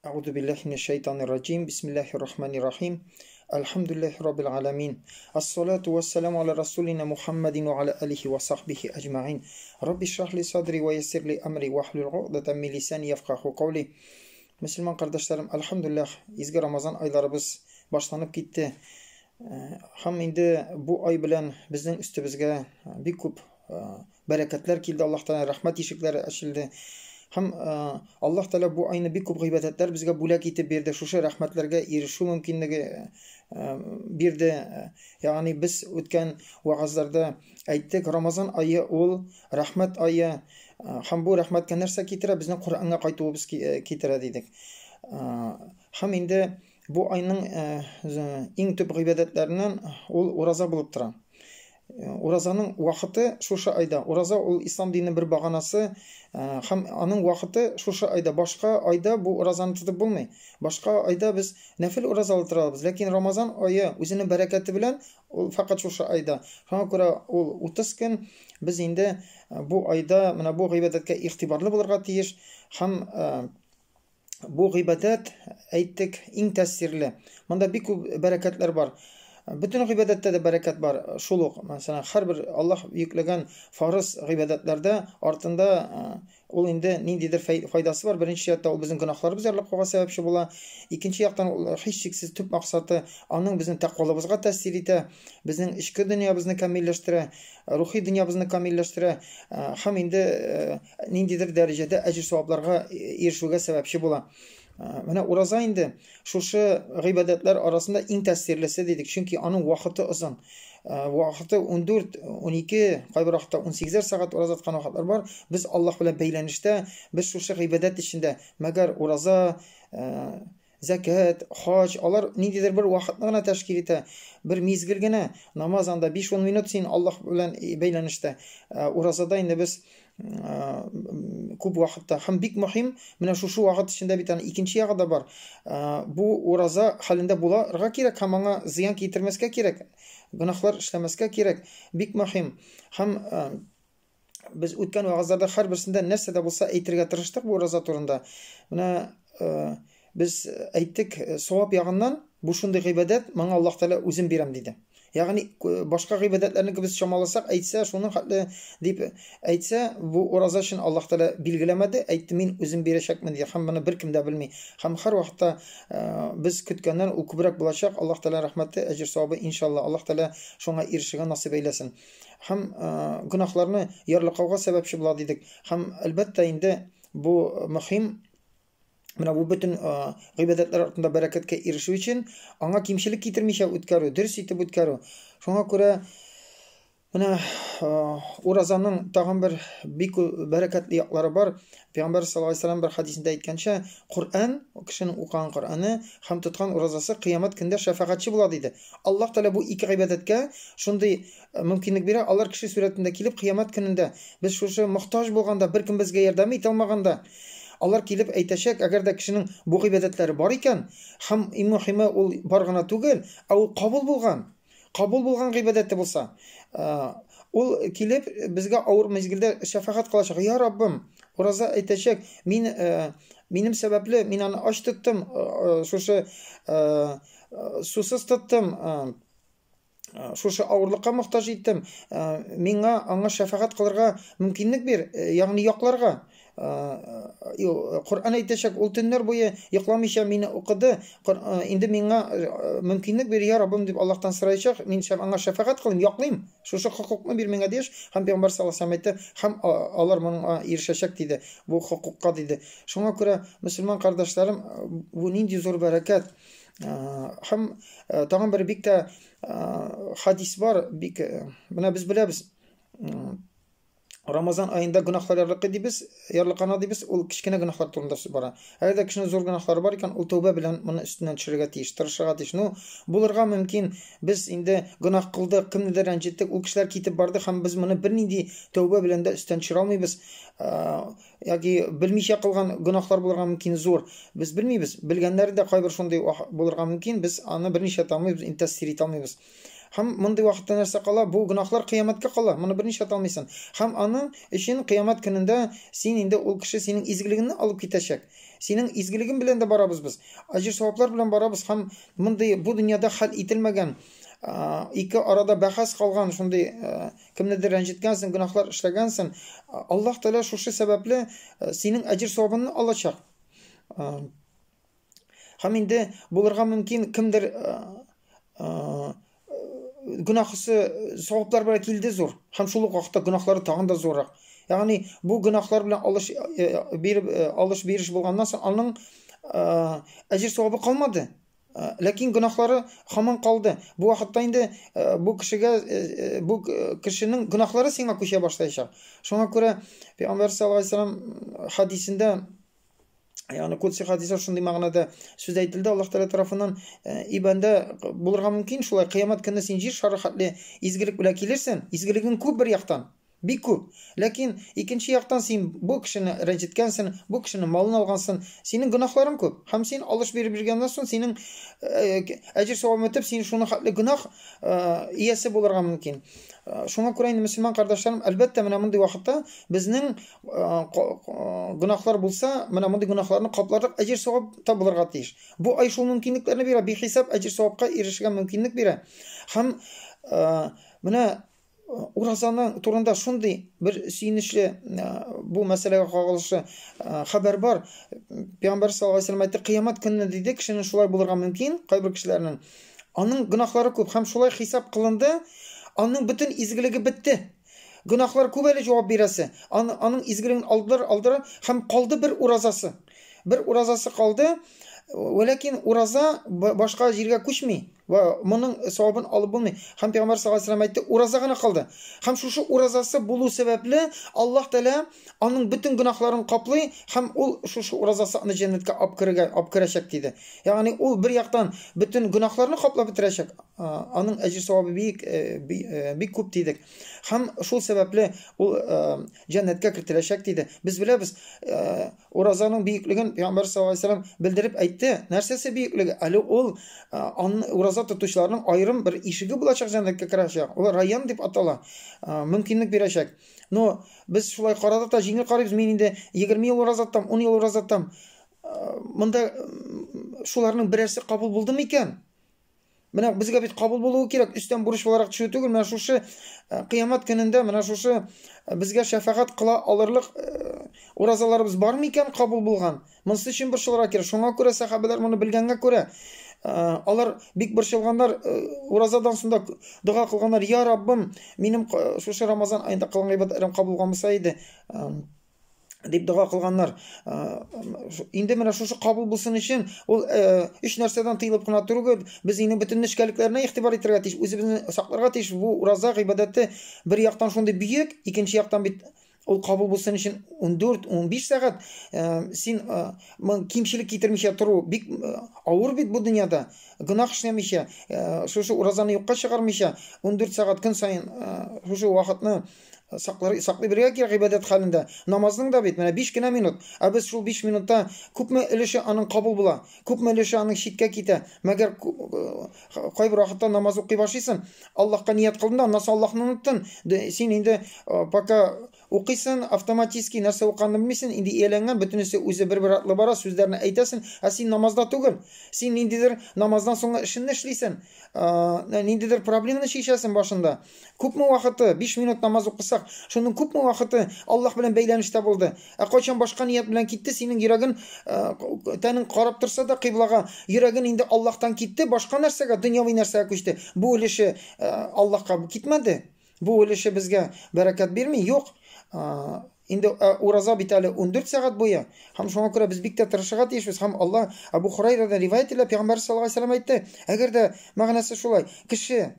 أعوذ بالله من الشيطان الرجيم بسم الله الرحمن الرحيم الحمد لله رب العالمين الصلاة والسلام على رسولنا محمد وعلى آله وصحبه أجمعين رب اشرح لي صدري ويسر لي أمري واحلل عقدة من لساني يفقهوا قولي. Müslüman kardeşlerim, elhamdülillah izgi Ramazan aylarımız başlanıp gitti. Ham indi bu ay bilen bizning üstümüzge bir kup bereketler kildi. Allah Teala rahmet ишикләре açıldı. Ham Allah Teala bu ayni bir kup gıybetler bizge bulak etip berdi. Şuşa rahmetlerge erişu mümkünligi berdi. Yani biz ötken vaazlarda ayttık, Ramazan ayı ol rahmet ayı. Ham bu rahmetke nersa ketire bizning Qur'onga qaytubimiz ketire dedik. Ham indi bu ayның eng tüp gıybetlerinden ol uraza bulup tura. Urazanın vakıtı şuşa ayda. Uraza ol İslam dininin bir bağanası. Ham anın vakıtı şuşa ayda. Başka ayda bu urazanı tutup bulmay. Başka ayda biz nefil urazalı turabız. Lakin Ramazan ayı özünün bereketi bilen fakat şuşa ayda. Şuna göre ol 30 gün biz indi bu ayda mana bu gıybetke ihtibarlı bulurga tiyiş. Ham bu gıybetet ayttık eng tesirli. Manda bir bereketler var. Bütün gıybetette de bereket var. Şuluk. Mesela her bir Allah yüklegen farz gıybetlerde artında ol indi nindidir faydası var. Birinci şiyatta ol bizim günahlarımız yarlık koğa sebepçi bola. İkinci yaktan hiç şeksiz tüp maksatı anın bizim takvalımızga tesir ite. Bizim işki dünyamızını kamilleştire. Ruhi dünyamızını kamilleştire. Ham indi nindidir derecede ecir sevaplarga erişuge sebepçi bola. Mana uraza indi şuşu gıybetler arasında eng tesirlisi dedik. Çünkü anın vakıtı uzun. Vakıtı 14, 12, kayber vakıtta 18 saat uraza tutkan vakitler var. Biz Allah bilen beylenişte, biz şuşu gıybetet içinde meğer uraza, zekat, hac, alar nididir bir vakitlerine teşkil ete. Bir mizgilgine namazanda 5-10 minut sin Allah bilen beylenişte. Urazada indi biz kup vakitte hem bik muhim mina şu vakit içinde bir tane ikinci yağı da var. Bu uraza halinde bularga gerek, hem ona ziyan getirmezke gerek, günahlar işlemezke gerek. Bik muhim. Hem biz ötken vaazlarda her birisinde nerse de bulsa aytırga tırıştık bu uraza turunda. Buna biz ayttık savap yağından bu şunday gıybedet bana Allah Teala özüm berem dedi. Yani başka gıybetlerini biz şamalasak aytsa şunun hatlı deyip aytsa bu uraza için Allah Teala bilgilemedi. Aytdı men özüm berişekmen diye. Hem bana bir kim de bilmey. Hem her vakitte biz kütkenden o kubrak bulaşak. Allah Teala rahmeti ecir savabı inşallah. Allah Teala şuna erişige nasip eylesin. Hem günahlarını yarlıqavga sebepçi bula dedik. Hem elbette indi bu mühim. Mana bu bütün gıybetler altında bereketke erişu için ana kimşilik getirmişe ötkarı, dürüst etip ötkarı. Şuna göre mana urazanın tağın bir bereketli yakları var. Peygamber sallallahu aleyhi ve sellem bir hadisinde aytgancha, Kur'an, o kişinin okuyan Kur'an'ı hem tutkan urazası kıyamet günde şefaatçi bula dedi. Allah Teala bu iki gıybetke şunday mümkünlük biri alır kişi suretinde kelip kıyamet gününde biz şu muhtaç bolganda bir kim bizge yardım ete almaganda Allah kelip aytacak, agar da kişinin bu gıybetleri var iken hem muhimi ol bargana tugul, o kabul bolgan gıybetette bolsa, ol kelip bizge ağır mezgilde şefaat kılacak. Ya Rabbim, uraza aytacak, benim sebeple men ani aç tuttum, şuşu susuz tuttum, şuşu ağırlıkka muhtaç ettim. Menga anga şefaat kılırga mümkünlük bir, yani yaklarga. Kur'an aytacak, ol tünler boyu yıklamışa meni okudu. Indi menga mümkünlük bir ya Rabbim deb Allah'tan sorayacak. Men anga şefaat kılayım, yaklayım. Şuşu hukukmu bir menga deyiş. Hem Peygamber sallallahu aleyhi ve sellem aytdı, hem alar bana erişecek dedi. Bu hukukka dedi. Şuna göre Müslüman kardeşlerim bu nindi zor bereket. Hem tağın bir bikte hadis var. Buna biz biliriz. Ramazan ayında günahlar yarlıqana biz ol kichkina günahlar turunda bara. Eğer de kişinin zor günahları var iken ol tövbe bilen bunu üstünden çürüge tiyiş, tırışıga tiyiş. Bularga mümkün biz indi günah kıldık, kimnidir rencittik, o kişiler ketip bardık, hem biz bunu bir nindi tövbe bilen de üstünden çıralmayız. Yaki bilmişe kılgan günahlar bularga mümkün zor. Biz bilmeybiz. Bilgenleri de kaybır şunday bularga mümkün. Biz anı bir nişe tamıyız, intesiri tamıyız. Һәм мондый вакытта нәрсә кала? Бу гөнаһлар кыямәткә кала. Моны берничә алмыйсың. Һәм аның өчен кыямәт көнендә син инде ул кеше синең изгелегеңне алып китәчәк. Синең изгелегең белән дә барабыз без. Аҗр-саваплар белән барабыз һәм мондый бу дөньяда хәл ителмәгән ике арада бәхәс калган шундый кемнедер рәнҗеткәнсең, гөнаһлар эшләгәнсең, Аллаһ Тәала шушы сәбәпле синең аҗр-савабыңны алачак. Һәм инде булырга мөмкин кемдер гөнаһысы саваплар белән килде зур. Һәм шул ук вакытта гөнаһлары тагын да зуррак. Ягъни бу гөнаһлар белән алыш бириш булганнан соң аның аҗр-савабы калмады. Ләкин гөнаһлары һаман калды. Бу вакытта инде бу кешенең гөнаһлары сиңа күчә башлаячак. Шуңа күрә Пәйгамбәр саллаллаһу алейһи ва саллям хадисендә, ягъни кудси хадисә шундый мәгънәдә сүз әйтелде Аллаһ Тәала тарафыннан, бәндә булырга мөмкин шулай кыямәт көнне син җир шары хәтле изгелек белән килерсең, изгелегең күп бер яктан. Бик күп. Ләкин икенче яктан син бу кешене рәнҗеткәнсең, бу кешенең малын алгансың, синең гөнаһларың күп. Һәм син алыш биреп биргәннән соң синең аҗр-савабы итеп син шуны хәтле гөнаһ иясе булырга мөмкин. Шуңа күрә инде мөселман кардәшләрем, әлбәттә менә мондый вакытта безнең гөнаһлар булса, менә мондый гөнаһларны капларлык аҗр-савап табылырга тиеш. Бу ай шул мөмкинлекләрне бирә, бихисап аҗр-савапка ирешергә мөмкинлек бирә. Һәм менә уразаның турында шундый бер сөенечле бу мәсьәләгә кагылышлы хәбәр бар. Пәйгамбәр саллаллаһу алейһи ва саллям әйтте, кыямәт көнне диде, кешенең шулай булырга мөмкин, кайбер кешеләрнең. Аның гөнаһлары күп һәм шулай хисап кылынды, аның бөтен изгелеге бетте. Гөнаһлар күп әле җавап бирәсе. Аның изгелеген алдыра һәм калды бер уразасы. Бер уразасы калды. Ләкин ураза башка җиргә күчми. Ва моның савабын алып булмый. Һәм Пәйгамбәр саллаллаһу алейһи ва саллям әйтте, ураза гына калды. Һәм шушы уразасы булу сәбәпле Аллаһ Тәала аның бөтен гөнаһларын каплый һәм ул шушы уразасы аны җәннәткә алып керәчәк диде. Ягъни ул бер яктан бөтен гөнаһларны каплап бетерәчәк. Аның аҗр-савабы бик күп дидек. Һәм шул сәбәпле ул җәннәткә кертеләчәк диде. Без беләбез, уразаның бийеклеген Пәйгамбәр саллаллаһу алейһи ва саллям белдереп әйтте. Нәрсәсе бийеклеге? Әле ул ураза тотучыларның айрым бер ишеге булачак җәннәткә керәчәк. Ул район дип атала. Мөмкинлек бирәчәк. Но без шулай карадык та җиңел карыйбыз. Мин инде 20 ел ураза тоттым, 10 ел ураза тоттым. Монда шуларның берәрсе кабул булдымы икән? Менә безгә бит кабул булуы кирәк. Үстән бурыч буларак төшү түгел. Менә шушы кыямәт көнендә менә шушы безгә шәфәгать кыла алырлык уразаларыбыз бармы икән кабул булган? Монысы өчен борчылырга кирәк. Шуңа күрә сахабалар моны белгәнгә күрә алар бик борчылганнар, уразадан соң дуга кылганнар, я Раббым, минем шушы Рамазан айында кылган гыйбадәтләрем кабул булмаса иде дип дуга кылганнар. Инде менә шушы кабул булсын өчен ул үч нәрсәдән тыелып кына тору, без инде бөтен нечкәлекләренә игътибар итәргә тиеш, үзебезне сакларга тиеш. Бу ураза гыйбадәте бер яктан шундый бөек, икенче яктан бит ул кабул булсын өчен 14-15 сәгать син кимчилек китермичә тору бик авыр бит бу дөньяда. Гөнаһ эшләмичә, шушы уразаны юкка чыгармыйча 14 сәгать көн сайын шушы вакытны саклый бергә кирәк гыйбадәт хәлендә. Намазның да бит менә 5 кенә минут. Без шул 5 минутта күпме өлеше аның кабул була, күпме өлеше аның читкә китә. Мәгәр кайбер вакытта намаз укый башлыйсың, Аллаһка ният кылдың, аннан соң Аллаһны уныттың. Син инде пока укыйсың, автоматически нәрсә укганны белмисең, инде ияләнгән, бөтенесе үзе бер атлы бара, сүзләрне әйтәсең, син намазда түгел. Син ниндидер намаздан соң эшеңне эшлисең, ниндидер проблеманы чишәсең башында. Күпме вакыты 5 минут намаз укысак, шуның күпме вакыты Аллаһ белән бәйләнештә булды. Кайчан башка ният белән китте, синең йөрәгең тәнең карап торса да кыйблага, йөрәгең инде Аллаһтан китте, башка нәрсәгә, дөньяви нәрсәгә күчте. Бу өлеше Аллаһка китмәде. Бу өлеше безгә бәрәкәт бирми, юк. Инде ураза бит әле 14 сәгать буе. Һәм шуңа күрә без бик тә тырышырга тиешбез. Һәм Алла Абу Хурайрадан риваят итә, Пәйгамбәр саллаллаһу алейһи ва саллям әйтте, әгәр дә мәгънәсе шулай, кеше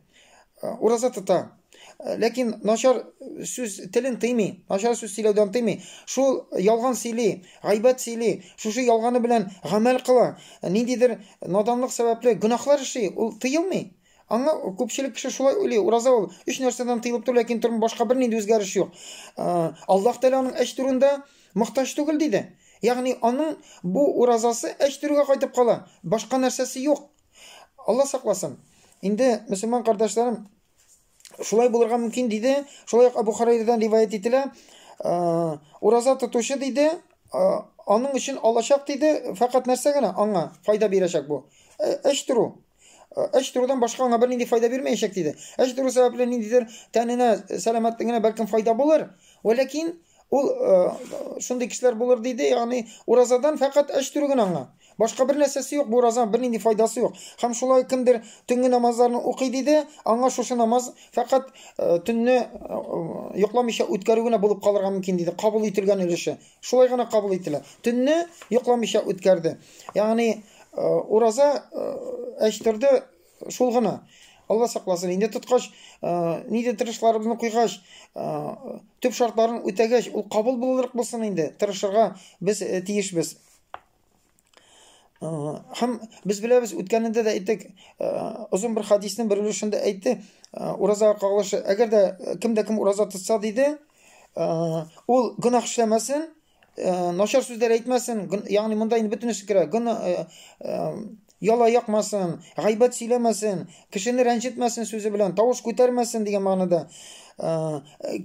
ураза тота, ләкин начар сүз телен тыймый, начар сүз сөйләүдән тыймый, шул ялган сөйли, гайбәт сөйли, шушы ялганы белән гамәл кыла, ниндидер наданлык сәбәпле гөнаһлар эшли, ул тыелмый. Аңа күпчелек кеше шулай уйлый, ураза ул 3 нәрсәдән тыелып тор, ләкин тормыш башка бер нинди үзгәреш юк. Аллаһ Тәаланың эш турында мохтаҗ түгел диде. Ягъни аның бу уразасы эш түргә кайтып кала, башка нәрсәсе юк. Алла сакласын. Инде мөселман кардәшләрем, шулай булырга мөмкин диде. Шулай ук Абу Хурайрадан риваять ителә. Ураза тотучы диде, аның өчен алачак диде, фақат нәрсә генә аңа файда бирәчәк бу. Эш тору. Эш торудан башка аңа бернинди файда бирмәячәк диде. Эш тору сәбәпле ниндидер тәненә, сәламәтлегенә бәлкем файда булыр. Вәләкин ул шундый кешеләр булыр диде, ягъни уразадан фақат эш тору гына аңа. Башка бер нәрсәсе юк, бу уразаның бернинди файдасы юк. Һәм шулай кемдер төнге намазларны укый диде, аңа шушы намаз фақат төнне йокламыйча үткәрү генә булып калырга мөмкин диде. Кабул ителгән өлеше. Шулай гына кабул ителә. Төнне йокламыйча үткәрде. Ягъни ураза әчтірді шул гына. Алла сакласын. Инде тоткач, ниде тырышларыбызны куйгач, төп шартларын үтәгәч, ул кабул булырлык булсын инде. Тырышырга без тиешбез. Һәм без беләбез, үткәнендә дә әйттек, озын бер хадисның бер өлешендә әйтте, уразага кагылышы, әгәр дә кем ураза тотса диде, ул гөнаһ эшләмәсен, начар сүзләр әйтмәсен, ягъни монда инде бөтенесе керә. Яла якмасын, гайбәт сөйләмәсен, кешене рәнҗетмәсен сүзе белән, тавыш күтәрмәсен дигән мәгънәдә.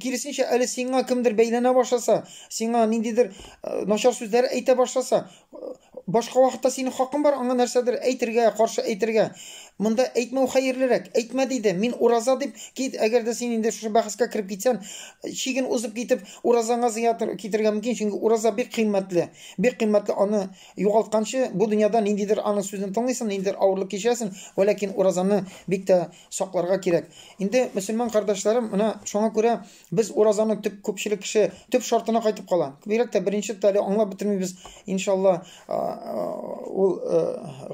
Киресенчә, әле сиңа кемдер бәйләнә башласа, сиңа ниндидер начар сүзләр әйтә башласа, башка вакытта синең хакың бар, аңа нәрсәдер әйтергә, каршы әйтергә. Монда әйтмәү хәерлерәк. Әйтмә диде. Мин ураза дип кит, әгәр дә син инде шушы бәхескә кирип китсәң, чиген узып китеп, уразаңа зыян китергә мөмкин, чөнки ураза бик кыйммәтле. Бик кыйммәтле, аны югалтканчы бу дөньяда ниндидер аның сүзен тыңлыйсың, ниндидер авырлык кичәсең, вәләкин уразаны бик тә сакларга кирәк. Инде мөселман кардәшләрем, менә шуңа күрә без уразаны күпчелек кеше төп шартына кайтып кала. Бирәк тә беренче тәле аңлап бетермибез, иншалла, ул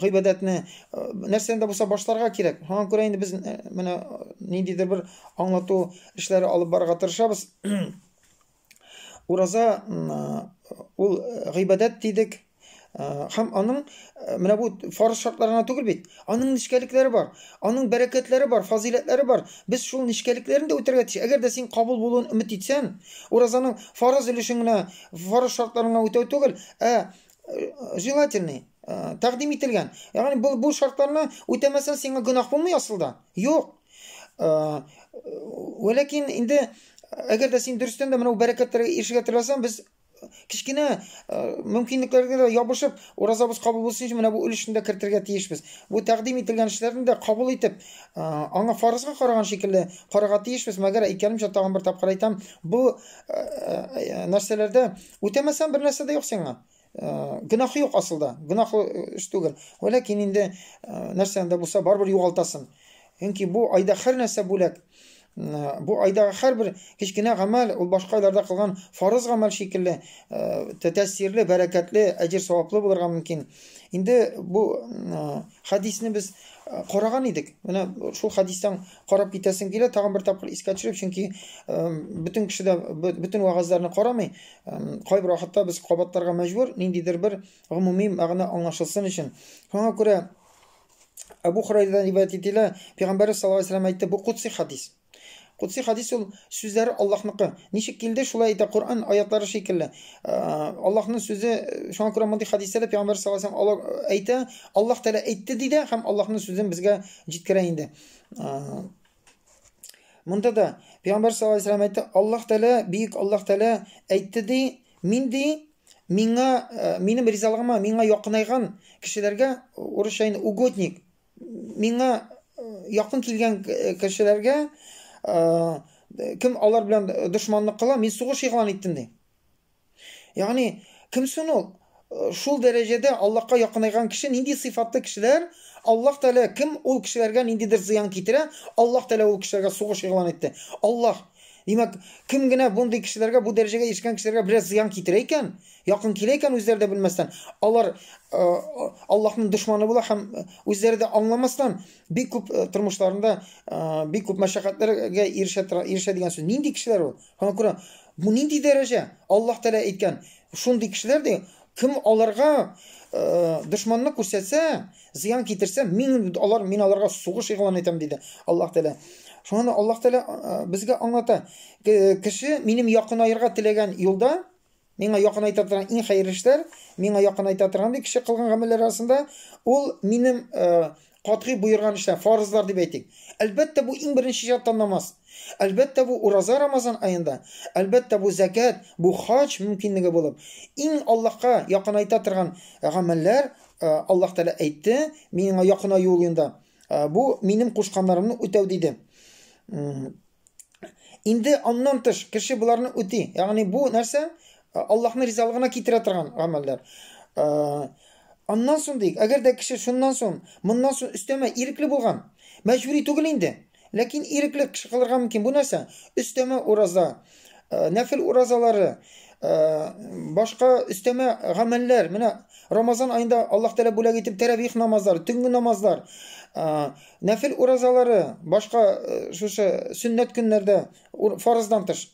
гыйбадәтне нәрсәдә булса башларга кирәк. Шуңа күрә инде без менә ниндидер бер аңлату эшләре алып барырга тырышабыз. Ураза ул гыйбадәт дидек. Һәм аның менә бу фарыз шартларына түгел бит. Аның нишкәлекләре бар, аның бәрәкәтләре бар, фазиләтләре бар. Без шул нишкәлекләрен дә үтәргә тиеш. Әгәр дә син кабул булуын өмет итсәң, уразаның фарыз өлешен генә, фарыз шартларына үтәү түгел, желательный, тәкъдим ителгән. Ягъни бу шартларны үтәмәсәң, сиңа гөнаһ булмый асылда. Юк. Вәләкин инде әгәр дә син дөрестән дә менә бәрәкәтләргә ирешергә теләсәң, без кичкенә мөмкинлекләргә ябышып, уразабыз кабул булсын өчен менә бу өлешендә кертергә тиешбез. Бу тәкъдим ителгән эшләрне дә кабул итеп, аңа фарызга караган шикелле карарга тиешбез. Мәгәр әйткәнемчә, тагын бер тапкыр әйтәм, бу нәрсәләрдә үтәмәсәң бер нәрсә дә юк сиңа. Гөнаһ юк асылда, гөнаһлы эш түгел. Вәләкин инде нәрсәдә булса барбер югалтасың. Чөнки бу айда һәр нәрсә бүләк. Бу айда һәрбер кичкенә гамәл, ул башка айларда кылган фарыз гамәл шикелле тәэсирле, бәрәкәтле, әҗер саваплы булырга мөмкин. Инде бу хадисне без караган идек. Менә шул хадистан карап китәсең килә, тагын бер тапкыр искә төшереп, чөнки бөтен кеше дә бөтен вагызларны карамый. Кайбер вакытта без кабатларга мәҗбүр, ниндидер бер гомуми мәгънә аңлашылсын өчен. Шуңа күрә Абу Хурайрадан риваять ителә, Пәйгамбәр саллаллаһу алейһи ва сәллям әйтте, бу кутси хадис. Кутси хадис ул сүзләре Аллаһныкы. Ничек килде, шулай әйтә Коръан аятлары шикелле. Аллаһның сүзе, шуңа күрә мондый хадисләрдә Пәйгамбәр саллаллаһу алейһи ва сәллям әйтә, Аллаһ Тәала әйтте диде, һәм Аллаһның сүзен безгә җиткерә инде. Монда да Пәйгамбәр саллаллаһу алейһи ва сәллям әйтте, Аллаһ Тәала, бик Аллаһ Тәала әйтте ди, минем ризалыгыма, миңа якынайган кешеләргә, урысча угодник, миңа якын килгән кешеләргә, кем алар белән дошманлык кыла, мин сугыш игълан иттем ди. Ягъни кемсен ул? Шул дәрәҗәдә Аллаһка якынайган кеше, нинди сыйфатлы кешеләр, Аллаһ Тәала кем ул кешеләргә ниндидер зыян китерә, Аллаһ Тәала ул кешеләргә сугыш игълан итте. Аллаһ. Димәк, кем генә бундый кешеләргә, бу дәрәҗәгә ирешкән кешеләргә бераз зыян китерә икән, якын килә икән үзләре дә белмәстән, алар Аллаһның дошманы була һәм үзләре дә аңламастан бик күп тормышларында бик күп мәшәкатьләргә ирешә дигән сүз. Нинди кешеләр ул? Һәм күрә, бу нинди дәрәҗә? Аллаһ Тәала әйткән. Шундый кешеләр ди, кем аларга дошманны күрсәтсә, зыян китерсә, мин аларга сугыш игълан итәм диде Аллаһ Тәала. Шуңа Аллаһ Тәала безгә аңлата. Кеше минем якынайырга теләгән юлда, миңа якынайта торган иң хәерле эшләр, миңа якынайта торган кеше кылган гамәлләр арасында, ул минем Katgı buyurgan işler, farzlar diye aytik. Elbette bu en birinci şarttan namaz. Elbette bu uraza Ramazan ayında. Elbette bu zekat, bu hac mümkünlüğü bulup. En Allah'a yakınayta turgan ameller Allah Teala aytdı. Mening yakına yolunda. Bu benim kuşkanlarımны ötev dedi. Endi ondan tış kişi bularını öti. Yani bu narsa Allah'ın rizalığına kitire turgan ameller. Ondan soň deyik, agar da kişi şundan soň, bundan soň üsteme irikli bolgan, mecburi tugul indi. Lakin irikli kişi kılırga mümkün bu narsa. Üsteme uraza, nafil urazalary, başka üsteme ameller, mena Ramazan ayında Allah Teala bulak etip teravih namazları, tüngü namazlar, nafil urazalary, başka şu sünnet günlerde farzdan tış.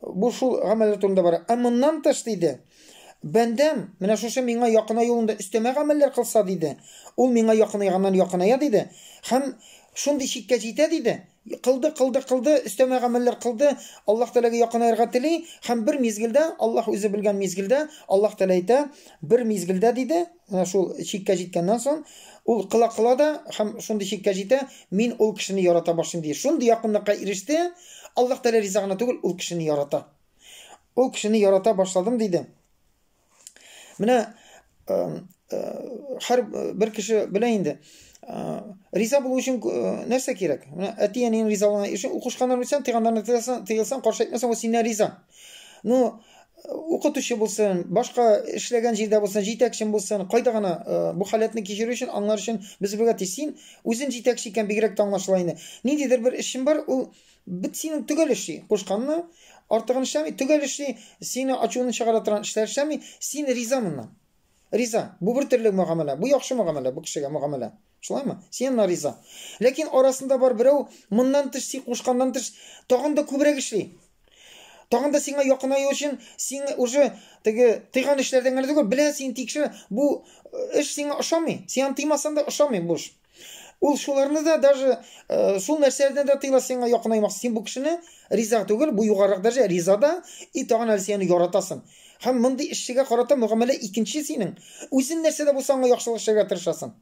Bu şu ameller turunda var. Amından tış deydi. Bendem mena şuşa miňa yakına yolunda üsteme ameller kılsa dedi. Ol miňa yakınaygandan yakınaya dedi. Hem şundi şikке jite dedi. Kıldı üsteme ameller kıldı. Allah Teala'ga yakınayırga tili. Hem bir mezgilde Allah özü bilgen mezgilde Allah Teala ayta bir mezgilde dedi. Şol şikке jitkenden soň ol kıla da hem şundi şikke jite min ol kişini yarata başlayım diye. Şundi yakınlıkka erişti. Allah Teala rizagına tugul ol kişini yarata. Ol kişini yarata başladım dedi. Mena her bir kişi bilen indi. Riza buluş için nerse gerek? Mena etiyenin rizalığına için okuşkanlar bilsen, tıganlarına tıgılsan, karşı etmesen o sinne riza. No, okutuşu bulsan, başka işlegen jilde bulsan, jitekşin bulsan, kaydağına bu haletini kişirir için, anlar için bizi bir tesin, uzun jitekşiyken bir gerek anlaşılayını. Nididir bir işin var, o bitsinin tügel işi, koşkanına, artığın işlemi, tügel işi, seni açığını çıkaratıran işler işlemi, seni riza mından. Riza, bu bir türlü muamele, bu yakşı muamele, bu kişiye muamele. Şolay mı? Senin riza. Lakin arasında var birey, mından tış, sen koşkandan tış, tağın da kübrek işli. Tağın da sana yakınayı için, sen уже tıygan işlerden geldi, bile sen tikşi, bu iş sana aşamı. Sen tıymasan da aşamı bu iş. Ol şularını da даже şul nerselerden de tıyla sana yakınaymak. Sen bu kişini riza tugul, bu yukarı derece rizada, tağın seni yaratasın. Hem mındı işçiге karata muamele ikinci senin. Uzun nersede bu sana yakşılık işe tırışasın.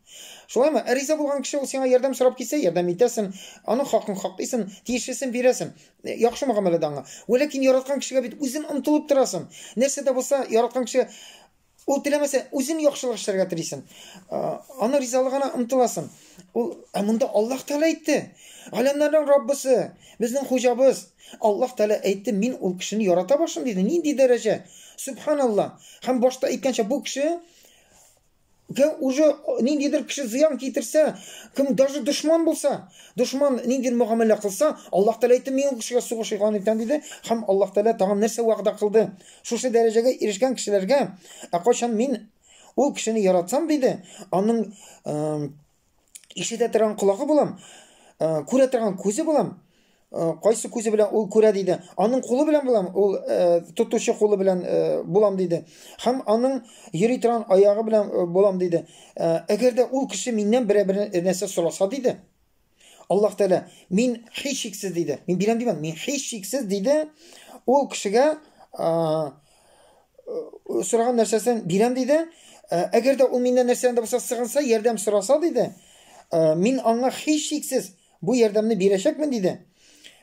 Şolay mı? Riza bulgan kişi ol sana yardım sorap gitse yardım edersin. Onun hakkın haklısın, tiyişesin, biresin. Yakşı muamele dana. Lakin yaratkan kişiye bit uzun umtulup durasın. Nersede bulsa yaratkan kişiye o dilemese uzun yakşılık işe getirirsin. Ana rizalığına umtulasın. Amında Allah Teala etti. Alemlerin Rabbisi, bizden hocabız. Allah Teala etti, min ol kişini yarata başım dedi. Nindi derece? Subhanallah. Hem başta etkençe bu kişi уже nindidir kişi ziyan getirse, kim даже düşman bulsa, düşman nindir muamele kılsa, Allah Teala etti, min ol kişiye soğuşuygan etten dedi. Hem Allah Teala tamam nerse vaqda kıldı. Şuşu dereceye erişken kişilerge, kaçan min ol kişini yaratsam dedi. Onun işite tıran kulağı bulam, kure tıran közü bulam. Qaysı көзі bilen ol көре deydi. Anın kolu bilen bulam, ol tutuşu kolu bilen bulam deydi. Hem anın yeri turan ayağı bilen bulam deydi. Eğer de ol kişi minden bir nese sorasa deydi. Allah Teala min hiç şiksiz deydi. Min bilem deyim, min hiç şiksiz deydi. Ol kişiye soragan nersesinden bilem deydi. Eğer de ol minden nersesinden bulsa sığınsa yerdem sorasa deydi. Min anla hiç şiksiz bu yerdemini bileşek mi deydi.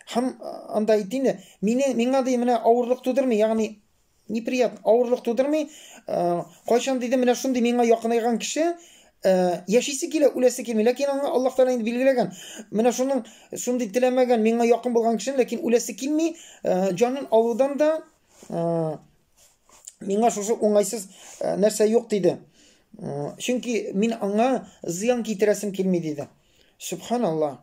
Hem anda ettiğinde minga deyim mine ağırlık tudurmay, yani неприятно, ağırlık tudurmay. Kaçan deydi mine şundi minga yakınaygan kişi yaşayısı kile, ulesi kelmey. Lakin Allah Teala indi bilgilegen. Mine şunun şundi dilemegen minga yakın bolgan kişi, lakin ulesi kelmey, canın alıdan da minga şuşu oңайсыз nerse yok deydi. Çünkü min anga ziyan kitiresim kelmey deydi. Subhanallah.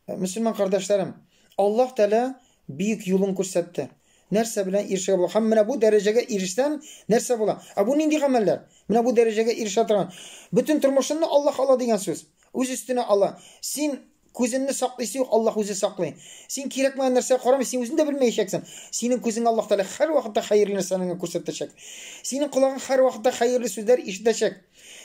Müslüman kardeşlerim, Allah Teala büyük yolun көрсәтте. Nerse bilen irşe bula. Hem mine bu dereceye erişten nerse bula. Bu nindi ameller. Mine bu dereceye erişetiren. Bütün turmuşunu Allah Allah diyen söz. Öz üstüne Allah. Sen közünü saklıysa yok, Allah özü saklay. Sen kerekmeyen nerseye karamay, sen özün de bilmeyeceksin. Senin közün Allah Teala her vakitte hayırlı neslerini көрсәтecek. Senin kulağın her vakitte hayırlı sözler işitecek.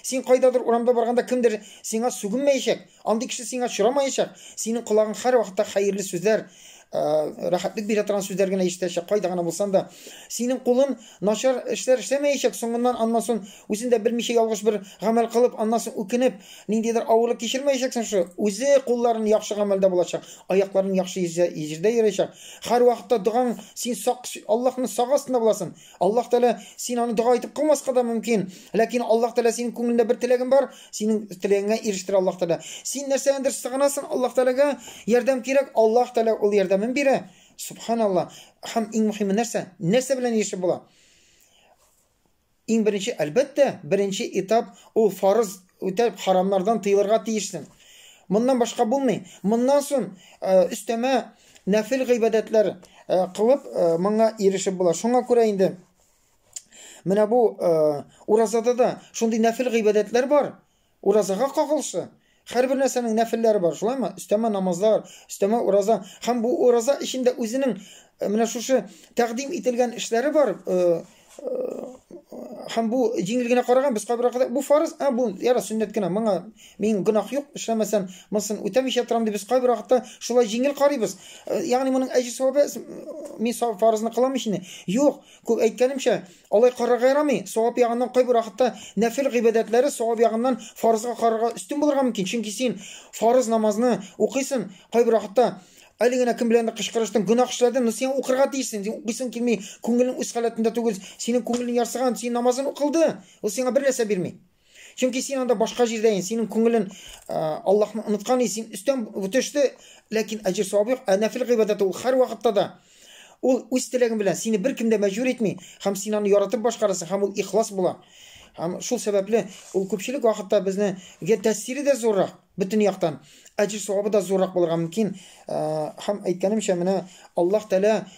Sen kaydadır oramda barganda kimdir sana sugünmeyecek. Andı kişi sana çıramayacak. Senin kulağın her vakitte hayırlı sözler rahatlık bire торган сүзләр генә ишетәчәк, кайда гына булсан да. Синең кулың начар эшләр эшләмәячәк, соңыннан аннан соң үзендә бермичә ялгыш бер гамәл кылып, аннан соң үкенеп, ниндидер авырлык кичермәячәксең шу. Үзе кулларын яхшы гамәлдә булачак, аякларын яхшы җирдә йөрәчәк. Һәр вакытта дугаң син Аллаһның сагасында буласың. Аллаһ Тәала син аны дуга итеп кылмаска да мөмкин. Ләкин Аллаһ Тәала синең күңелендә бер теләгең бар, синең теләгеңә ирештер Аллаһ Тәала. Син нәрсәдәндер сыгынасың, Аллаһ Тәаләгә ярдәм кирәк, Аллаһ Тәала ул ярдәмен бирә. Subhanallah. Һәм иң мөһиме нәрсә белән ирешеп була? Иң беренче, әлбәттә, беренче этап ул фарыз үтәп харамнардан тыелырга тиешсең. Моннан башка булмый. Моннан соң өстәмә нәфил гыйбадәтләр кылып моңа ирешеп була. Шуңа күрә инде менә бу уразада да шундый нәфил гыйбадәтләр бар. Уразага кагылышлы. Һәрбер нәрсәнең нәфилләре бар, шулаймы? Өстәмә намазлар, өстәмә ураза. Һәм бу ураза эчендә үзенең менә шушы тәкъдим ителгән эшләре бар. Һәм бу җиңел генә караган, без кайбер бу фарыз, бу яра сөннәт кенә. Моңа мин гөнаһ юк, эшләмәсәм, монысын үтәмичә торам дип без кайбер вакытта шулай җиңел карыйбыз. Ягъни моның әҗр савабы мин фарызны кылам ишне. Юк, күп әйткәнемчә, алай карарга ярамый. Савап ягыннан кайбер вакытта нәфил гыйбадәтләре савап ягыннан фарызга карарга үстен булырга мөмкин. Чөнки син фарыз намазны укыйсың, кайбер вакытта әле генә кем белән кычкырыштың, гөнаһ эшләдең, син укырга тиешсең, син укыйсың килми, күңелең үз халәтендә түгел, синең күңелең ярсыган, син намазын укылды, ул сиңа бер нәрсә бирми. Чөнки син анда башка җирдәйин, синең күңелең Аллаһны оныткан, син үстән үтеште, ләкин әҗр савабы юк, нәфил гыйбадәт ул һәр вакытта да. Ул үз теләгең белән сине беркем дә мәҗбүр итми, һәм син аны яратып башкарасың, һәм ул ихлас була. Һәм шул сәбәпле ул күпчелек вакытта безне тәэсире дә зуррак, бөтен яктан. Әҗр савабы да зуррак булырга мөмкин. Һәм әйткәнемчә, менә Аллаһ Тәала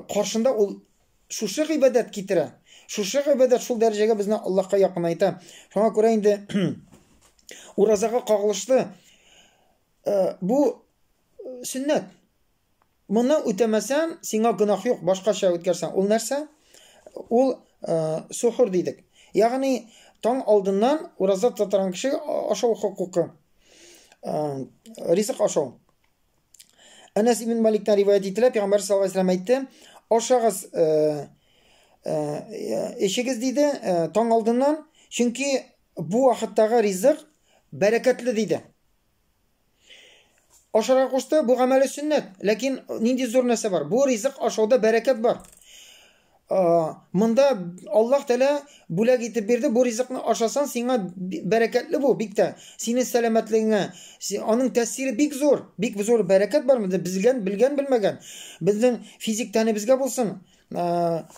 каршында ул шушы гыйбадәт китерә. Шушы гыйбадәт шул дәрәҗәгә безне Аллаһка якынайта. Шуңа күрә инде уразага кагылышлы бу сөннәт. Моны үтәмәсәң, сиңа гөнаһ юк, башкача үткәрсәң. Ул нәрсә? Ул сухур дидек. Ягъни таң алдыннан ураза тотарган кеше ашау хукукы. Ризык ашау. Анас ибн Маликтан риваят ителә, Пәйгамбәр саллаллаһу алейһи ва сәлләм әйтте: "Ашагыз, эшегез" диде, таң алдыннан, чөнки бу вакыттагы ризык бәрәкәтле диде. Ашарга кушты, бу гамәле сөннәт, ләкин нинди зур нәрсә бар? Бу ризык ашауда бәрәкәт бар. Монда Аллаһ Тәала бүләк итеп бирде, бу ризыкны ашасаң, сиңа бәрәкәтле бу, бик тә. Синең сәламәтлегеңә, аның тәэсире бик зур бәрәкәт бар монда, белгән, белмәгән. Безнең физик тәнебезгә булсын,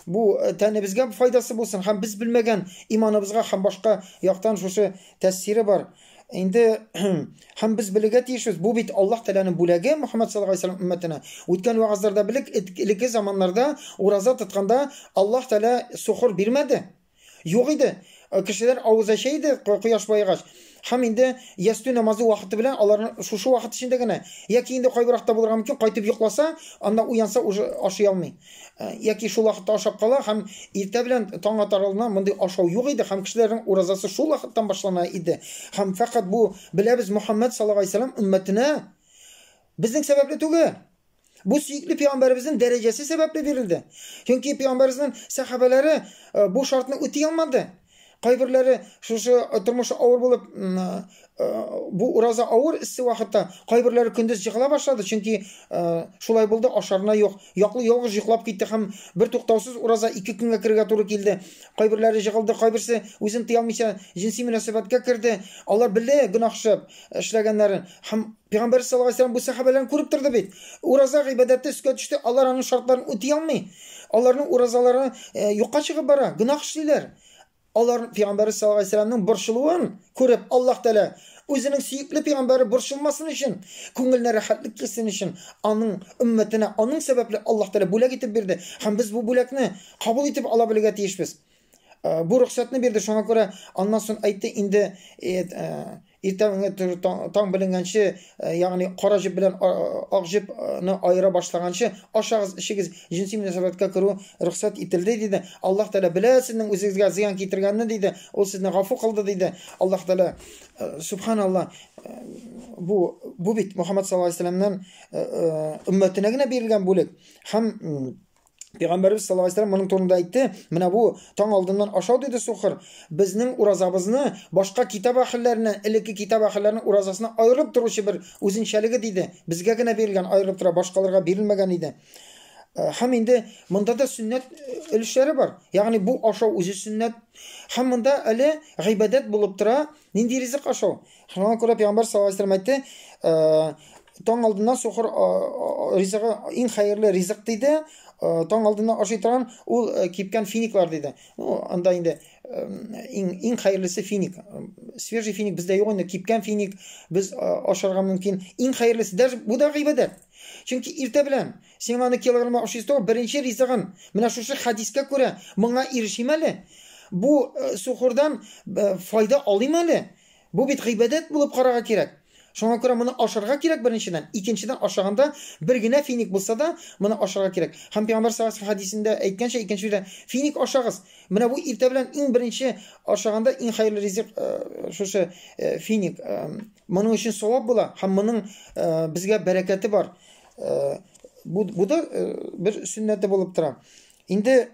бу тәнебезгә файдасы булсын, һәм без белмәгән иманыбызга һәм башка яктан шушы тәэсире бар. Инде һәм без белергә тиешбез. Бу бит Аллаһ Тәаләнең бүләге Мөхәммәд саллаллаһу алейһи ва сәлләм өммәтенә. Үткән вагызларда белек, элекке заманнарда ураза тотканда Аллаһ Тәала сухур бирмәде. Юк иде. Кешеләр авыз ача иде кояш байгач. Һәм инде ястү намазы вакыты белән аларны шушы вакыт эчендә генә, яки инде кайбыракта булырга мөмкин, кайтып йокласа, анда уянса уже ашый алмый. Яки шул вакытта ашап кала, һәм иртә белән таң атар алдыннан мондый ашау юк иде, һәм кешеләрнең уразасы шул вакыттан башлана иде. Һәм фақат бу беләбез Мөхәммәд саллаллаһу алейһи ва сәлләм өммәтенә безнең сәбәпле түгел. Бу сөйкле пәйгамбәребезнең дәрәҗәсе сәбәпле бирелде. Чөнки пәйгамбәребезнең сахабалары бу шартны үти алмады. Кайберләре шушы тормышы авыр булып, бу ураза авыр иссе вакытта, кайберләре көндез җыгыла башлады, чөнки шулай булды, ашарына юк. Яклы ялгыш йоклап китте һәм бер туктаусыз ураза 2 көнгә кергә туры килде. Кайберләре җыгылды, кайберсе үзен тыя алмыйча җинси мөнәсәбәткә керде. Алар белә гөнаһ эшләгәннәрен. Һәм Пәйгамбәр саллаллаһу алейһи ва сәлләм бу сахабаларны күреп торды бит. Ураза гыйбадәте үскә төште, алар аның шартларын үти алмый. Аларның уразалары юкка чыгып бара, гөнаһ эшлиләр. Алар Пәйгамбәр саллаллаһу алейһи ва сәлләмнең борчылуын күреп, Аллаһ Тәала үзенең сөйкле пәйгамбәре борчылмасын өчен, күңеленә рәхәтлек килсен өчен, аның өммәтенә, аның сәбәпле Аллаһ Тәала бүләк итеп бирде. Һәм без бу бүләкне кабул итеп ала белергә тиешбез. Bu ruxsatni berdi. Şoňa görä ondan soň aýtdy, indi ertäňe taň bilingençe, ýagny qara jip bilen ak jipni aýıra başlagançy aşağı işigiz jinsi münasabatga kirүү ruxsat etildi diýdi. Allah Taala bilä sizning özüňizge ziyan ketirgenini diýdi. Ol sizni gafu kıldy diýdi. Allah Taala subhanallah, bu bit Muhammed sallallahu aleyhi ve sellem'den ümmetine gine berilgen bölek. Hem Peygamberimiz sallallahu aleyhi ve sellem bunun torunda aytdı. Mına bu taң aldından aşağı dedi sohur. Bizning urazabızını başka kitap ahillerine, iliki kitap ahillerinin urazasına ayırıp duruşu bir özünçeligi dedi. Bizge gine berilgen, ayırıp dura başkalarına berilmegen idi. Hem indi mında da sünnet ölüşleri var. Yani bu aşağı özü sünnet. Hem mında öyle gıybedet bulup dura nindi rizik aşağı. Şuna göre Peygamber sallallahu aleyhi ve sellem aytdı. Taң aldından sohur rizığı en hayırlı rizık dedi. Taң aldından aşağı tıran ol kipken finik var dedi. Anda indi en hayırlısı finik. Свежий finik bizde yok, indi kipken finik biz aşarga mümkün. En hayırlısı der, bu da gıybedet. Çünkü irte bilen sen anı kilogramma aşıysa birinci rizıgın mına şu hadiske göre mına erişimeli. Bu sohurdan fayda alımalı. Bu bir gıybedet bulup karaga kerek. Şoňa görä muny aşarga kerek birinçiden. İkinciden aşağında bir gine finik bolsa da muny aşarga kerek. Hem Peygamber sallallahu aleyhi ve sellem hadisinde aýtgança ikinçide finik aşağız. Mına bu irte bilen iň birinçi aşağında iň haýyrly rizik şoşa finik. Munyň üçin sowap bola. Hem munyň bizge bereketi bar. Bu da bir sünneti bolup tura. Indi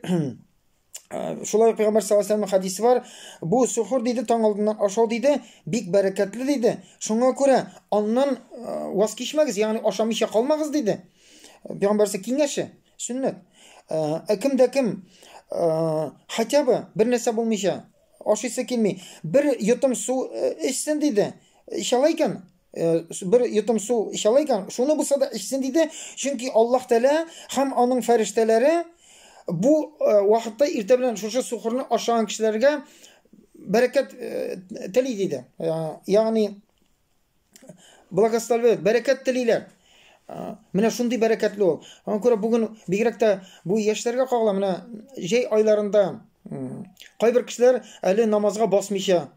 şolay Peygamber sallallahu aleyhi ve sellem hadisi var. Bu suhur diýdi, taň aldından aşağı diýdi, bik bereketli diýdi. Şoňa görä ondan was geçmegiz, ýagny aşamışa kalmagyz diýdi. Peygamber kiňeşi, sünnet. Kimde kim hataba bir näse bolmaýa, aşysa kelmey, bir yutum su içsin diýdi. İşalayken bir yutum su işalayken şunu bulsa da içsin diýdi. Çünki Allah Teala hem anyň ferişteleri bu vakitte irte bilen şu suhurunu aşağın kişilerge bereket teli dedi. Yani blagoslовляют, bereket teliler. Mine şundi bereketli ol. Ama göre bugün bigirekte bu yaşlarga kagla mine jey aylarında kaybir kişiler eli namazga basmışa.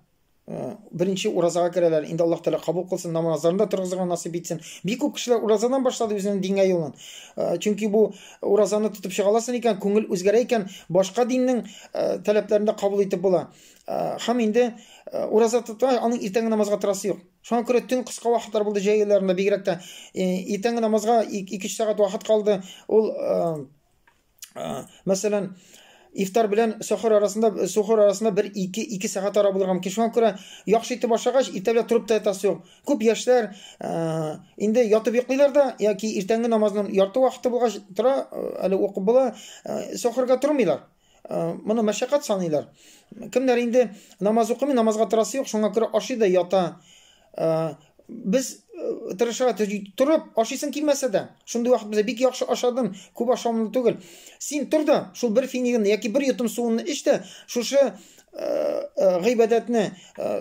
Birinci urazaga kereler. Indi Allah Teala kabul kılsın, namazlarında turguzgan nasip etsin. Bir köp kişiler urazadan başladı özünün dinge yolun. Çünkü bu urazanı tutup çıgalasın iken, köngül özgere iken başka dinin taleplerinde kabul etip bola. Hem indi uraza tutup anın irtengi namazga tırası yok. Şu an göre tün kıska vakitler buldu jeylerinde bigirekte. Irtengi namazga 2-3 saat vakit kaldı. Ol mesela İftar bilen suhur arasında bir iki saat ara bulurgam ki şoňa görä ýaxşy ýetip başlagaç irtebile turup da ýatasy ýok. Köp ýaşlar indi ýatyp ýoklylar da ýa-ki irtengi namazynyň ýarty wagty bolgaç tura hali okup bola suhurga turmaýlar. Muny meşakkat sanylar. Kimler indi namaz okumuy, namazga turasy ýok, şoňa görä aşy da ýata. Biz tırışa turup aşysın kilmese de şunday wagt bize bik ýaxşy aşadym, köp aşamly tugul. Sen turda şol bir finigini ýa-ki bir ýutum suwuny içde, şuşy gıybedetini,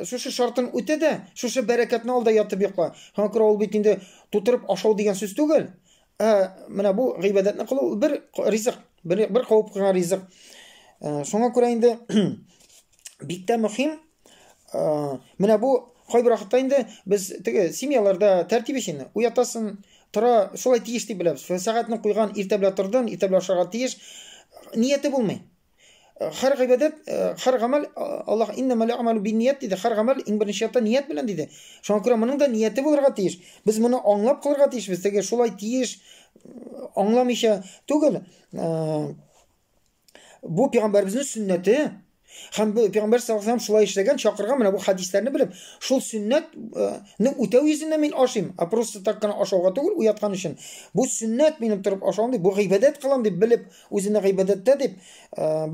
şuşy şartyn ötede, şuşy bereketini alda ýatyp ýokla. Hankır ol bitinde tuturup aşaw diýen söz tugul. Mına bu gıybedetini kılıw bir rizik, bir howp kılgan rizik. Şoňa görä indi bikde muhim. Mına bu Koy bırakıp indi biz semyalarda tertip işini uyatasın tura şolay tiýiş diýip bilebis. Sagatny kuýgan irtebile turdun, irtebile aşaga tiýiş niyeti bolmaý. Har gıybet, har gamal Allah innemel a'malu binniyet diýdi. Har gamal iň birinçi ýatda niyet bilen diýdi. Şoňa görä munyň da niyeti bolarga tiýiş. Biz muny aňlap kılyrga tiýişmiz. Tege şolay tiýiş aňlamaýa tugul. Bu Peygamberimizin sünneti. Hem Peygamber sallallahu aleyhi ve sellem şulay işlegen çakırgan mına bu hadislerini bilip şol sünnetni ötew ýüzünde men aşym. Просто takkana aşawga tugul uyatgan üçin. Bu sünnet benim turup aşawym diýip, bu gıybedet kılam diýip bilip özüne gıybedetde diýip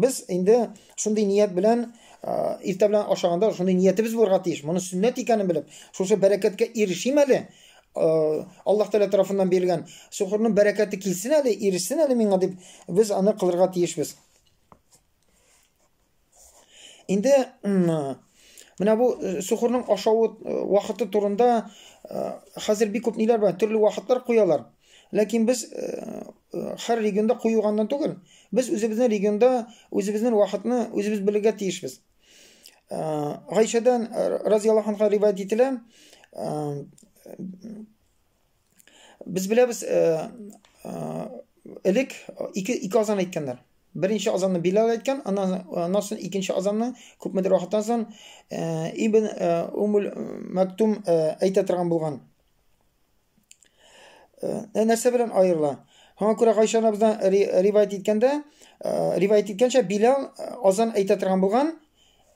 biz indi şunday niyet bilen irte bilen aşaganda şunday niyetimiz bolga tiýiş. Muny sünnet ekenini bilip şoşa bereketke erişimeli. Allah Teala tarafından berilgen suhurnyň bereketi kilsin eli, erişsin eli meňe diýip biz any kılyrga tiýişmiz. Indi mına bu suhurnyň aşawy wagty turunda hazır bir köp niler bar, türlü wagtlar goýalar. Ләкин без һәр регионда куелганнан түгел. Без үзебезнең регионда үзебезнең вакытны үзебез белергә тиешбез. Гайшадан разияллаһу анха риваят ителә. Biz bilamiz элек ике азан әйткәннәр. Birinci azanını Bilal aytgan, ondan so'ng ikkinchi azanını ko'pmedir vaqtdan so'ng Ibn Umul Maktum ayta turgan bo'lgan. Narsa bilan ayırla. Ona ko'ra G'aysha onamizdan rivayet etgancha Bilal azan ayta turgan bo'lgan,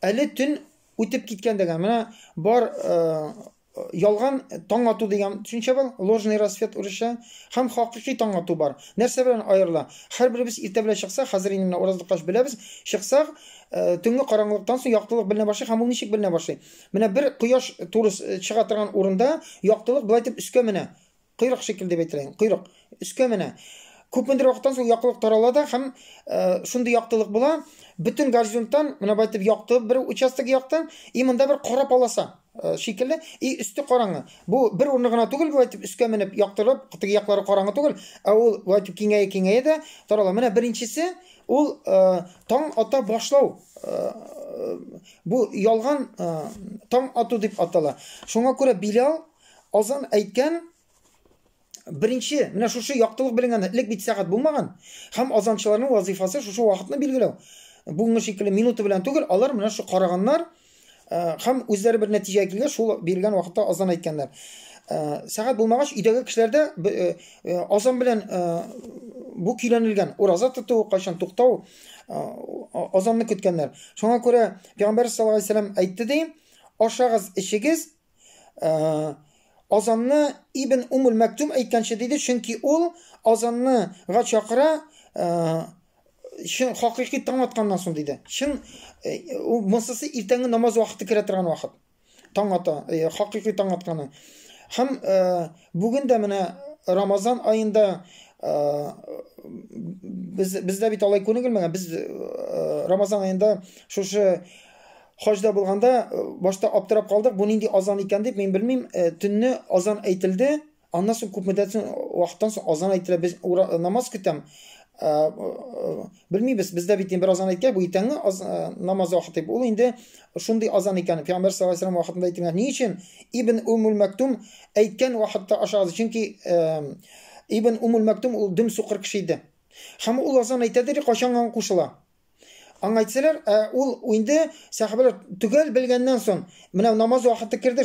ali tun o'tib ketgan degan. Mana bor yolg'on tong atu degan tushuncha bor, ложный рассвет urusha ham haqiqiy tong atu bor. Narsa bilan ayırla. Har birimiz erta bilan chiqsak, hozir endi o'rozliqqa bilamiz, chiqsak tungi qorong'ulikdan so'ng yoqtilik bilina boshlaydi, ham bu nechik bilina boshlaydi. Mana bir quyosh to'g'ri chiqa turgan o'rinda yoqtilik bo'lay deb uska mina. Quyruq şekilde deb aytilayın. Quyruq uska mina. Ko'pindir vaqtdan so'ng yoqtilik taraladi, ham shunday yoqtilik bo'la, butun gorизонтdan mana bu aytib yoqti, bir uchastka yoqdi, imunda bir qora polasa şekilde üstü qorong'i. Bu bir o'rnig'ina tugul bu aytib uska minib yoqtirib, qitiga yoqlari qorong'i tugul, u aytib kengayda tarala. Mana birinchisi ul tong ota boshlov. Bu yolg'on tong atu deb ataladi. Shunga ko'ra Bilal azan aytgan birinchi mana shu yoqtilik bilingan ilk bir soat bo'lmagan. Ham azonchilarning vazifasi shu vaqtni belgilov. Bunga shekilli minuti bilan tugul, ular mana shu qaraganlar ham o'zlari bir natijaga kelgan, shu berilgan vaqtda azon aytganlar. Soat bo'lmagach, uydagi kishilarda azon bilan bu kuylanilgan, o'roza tutuv, qachon to'xtov, azonni kutganlar. Shunga ko'ra Payg'ambar sollallohu alayhi vasallam aytdi-de, oshag'iz ishingiz azonni Ibn Umul Maktum aytgancha dedi, chunki u azonni g'a chaqira shin haqiqiy tong otgandan so'ng dedi. Shin u munsisi ertangi namoz vaqti kira turgan vaqt. Tong ota, haqiqiy tong otgani. Ham bugunda mana Ramazon oyida bizda bit olay ko'ngilmagan. Biz Ramazon oyida shu hojda bo'lganda boshda obtirab qoldik. Bu nindi azon ekan deb men bilmayman. Tunni azon aytildi. Ondan so'ng ko'p muddat vaqtdan so'ng azon aytildi. Biz namoz kutam. Bilmaymiz. Bizda bitin bir azon aytgan, bu ertangi namoz vaqti. Bu endi shunday azon ekan. Payg'ambar sollallohu alayhi vasallam vaqtida aytgan. Niçin Ibn Umul Maktum aytgan vaqtda aşağı? Chunki Ibn Umul Maktum u dim suqir kishi edi. Hamma u azon aytadi, qachongan qo'shila. Anlaytsalar, u endi sahobalar tugal bilgandan so'ng mana namoz vaqti kirdi,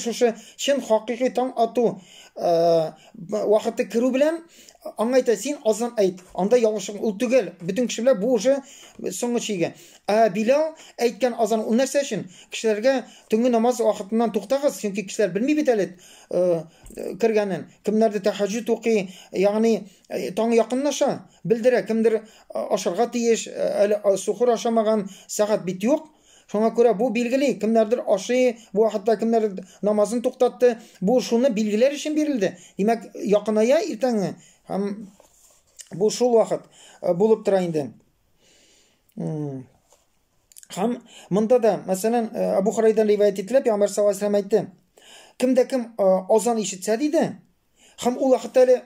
shin haqiqiy tong atu vaqti kiruv bilan anlayta sen azon ayt. Anda yolg'ishing u tugal. Butun kishilar bu so'nggi chiga. Bilal aytgan azon u narsa uchun kishilarga tungi namoz vaqtidan to'xtag'iz, chunki kishilar bilmay bitalit kirganin. Kimlardir tahajjud o'qiy, ya'ni tong yaqinlasha, bildira, kimdir oshirg'a tiyish, suhur oshamagan soat bit yo'q. Şuna ko'ra bu belgili, kimlardir oshi, bu hatto kimlardir namozini to'xtatdi. Bu shuni belgilar uchun berildi. Demak, yaqinaya ertangi ham bu shu vaqt bo'lib turadi endi. Ham bunda da masalan Abu Hurayradan rivoyat etilib, Payg'ambar sollallohu alayhi vasallam aytdi. Kimda kim azon eshitsa deydi, ham u vaqtda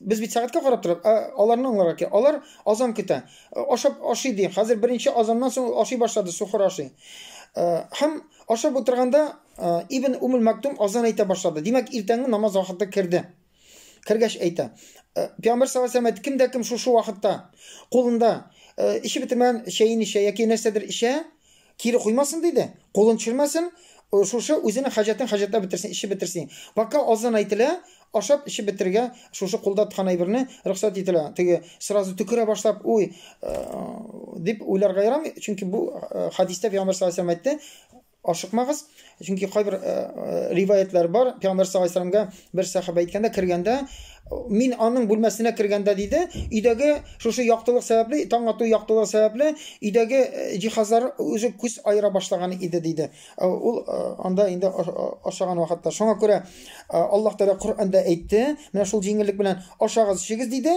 biz bir soatga qarab turib, ularni anglarki, ular azon kuta. Oshidi. Hozir birinchi azondan so'ng oshi boshladi, suhur oshi. Ham oshib o'tirganda Ibn Umul Maktum azon ayta boshladi. Demak, ertangi namoz vaqtida kirdi. Kirgash ayta. Payg'ambar sollallohu alayhi vasallam aytdi, kimda kim shu vaqtda qo'linda ishi bitirman shayin ishi yoki narsadir ishi kiri qo'ymasin dedi. Qo'lini tushirmasin, shu o'zini hajatdan bitirsin, ishi bitirsin. Bakka azon aytila, oshab ishi bitirga shu qo'lda tutgan aybirni ruxsat etiladi. Tegi sirazi tukura boshlab, "Uy" deb o'ylarga yaramay, chunki bu hadisda Payg'ambar sollallohu alayhi vasallam aytdi, oshiqmag'iz. Chunki qay bir rivoyatlar bor. Payg'ambar sollallohu alayhi vasallamga bir sahoba aytganda, kirganda, men onun bo'lmasina kirganda deydi, uydagi shu yoqtilik sababli, tong atuv yoqtilik sababli uydagi jihozlar o'zi ko'z ayira boshlagan edi deydi. U anda endi oshagan vaqtda. Shunga ko'ra Alloh taolo Qur'onda aytdi, mana shu yengillik bilan oshag'iz deydi.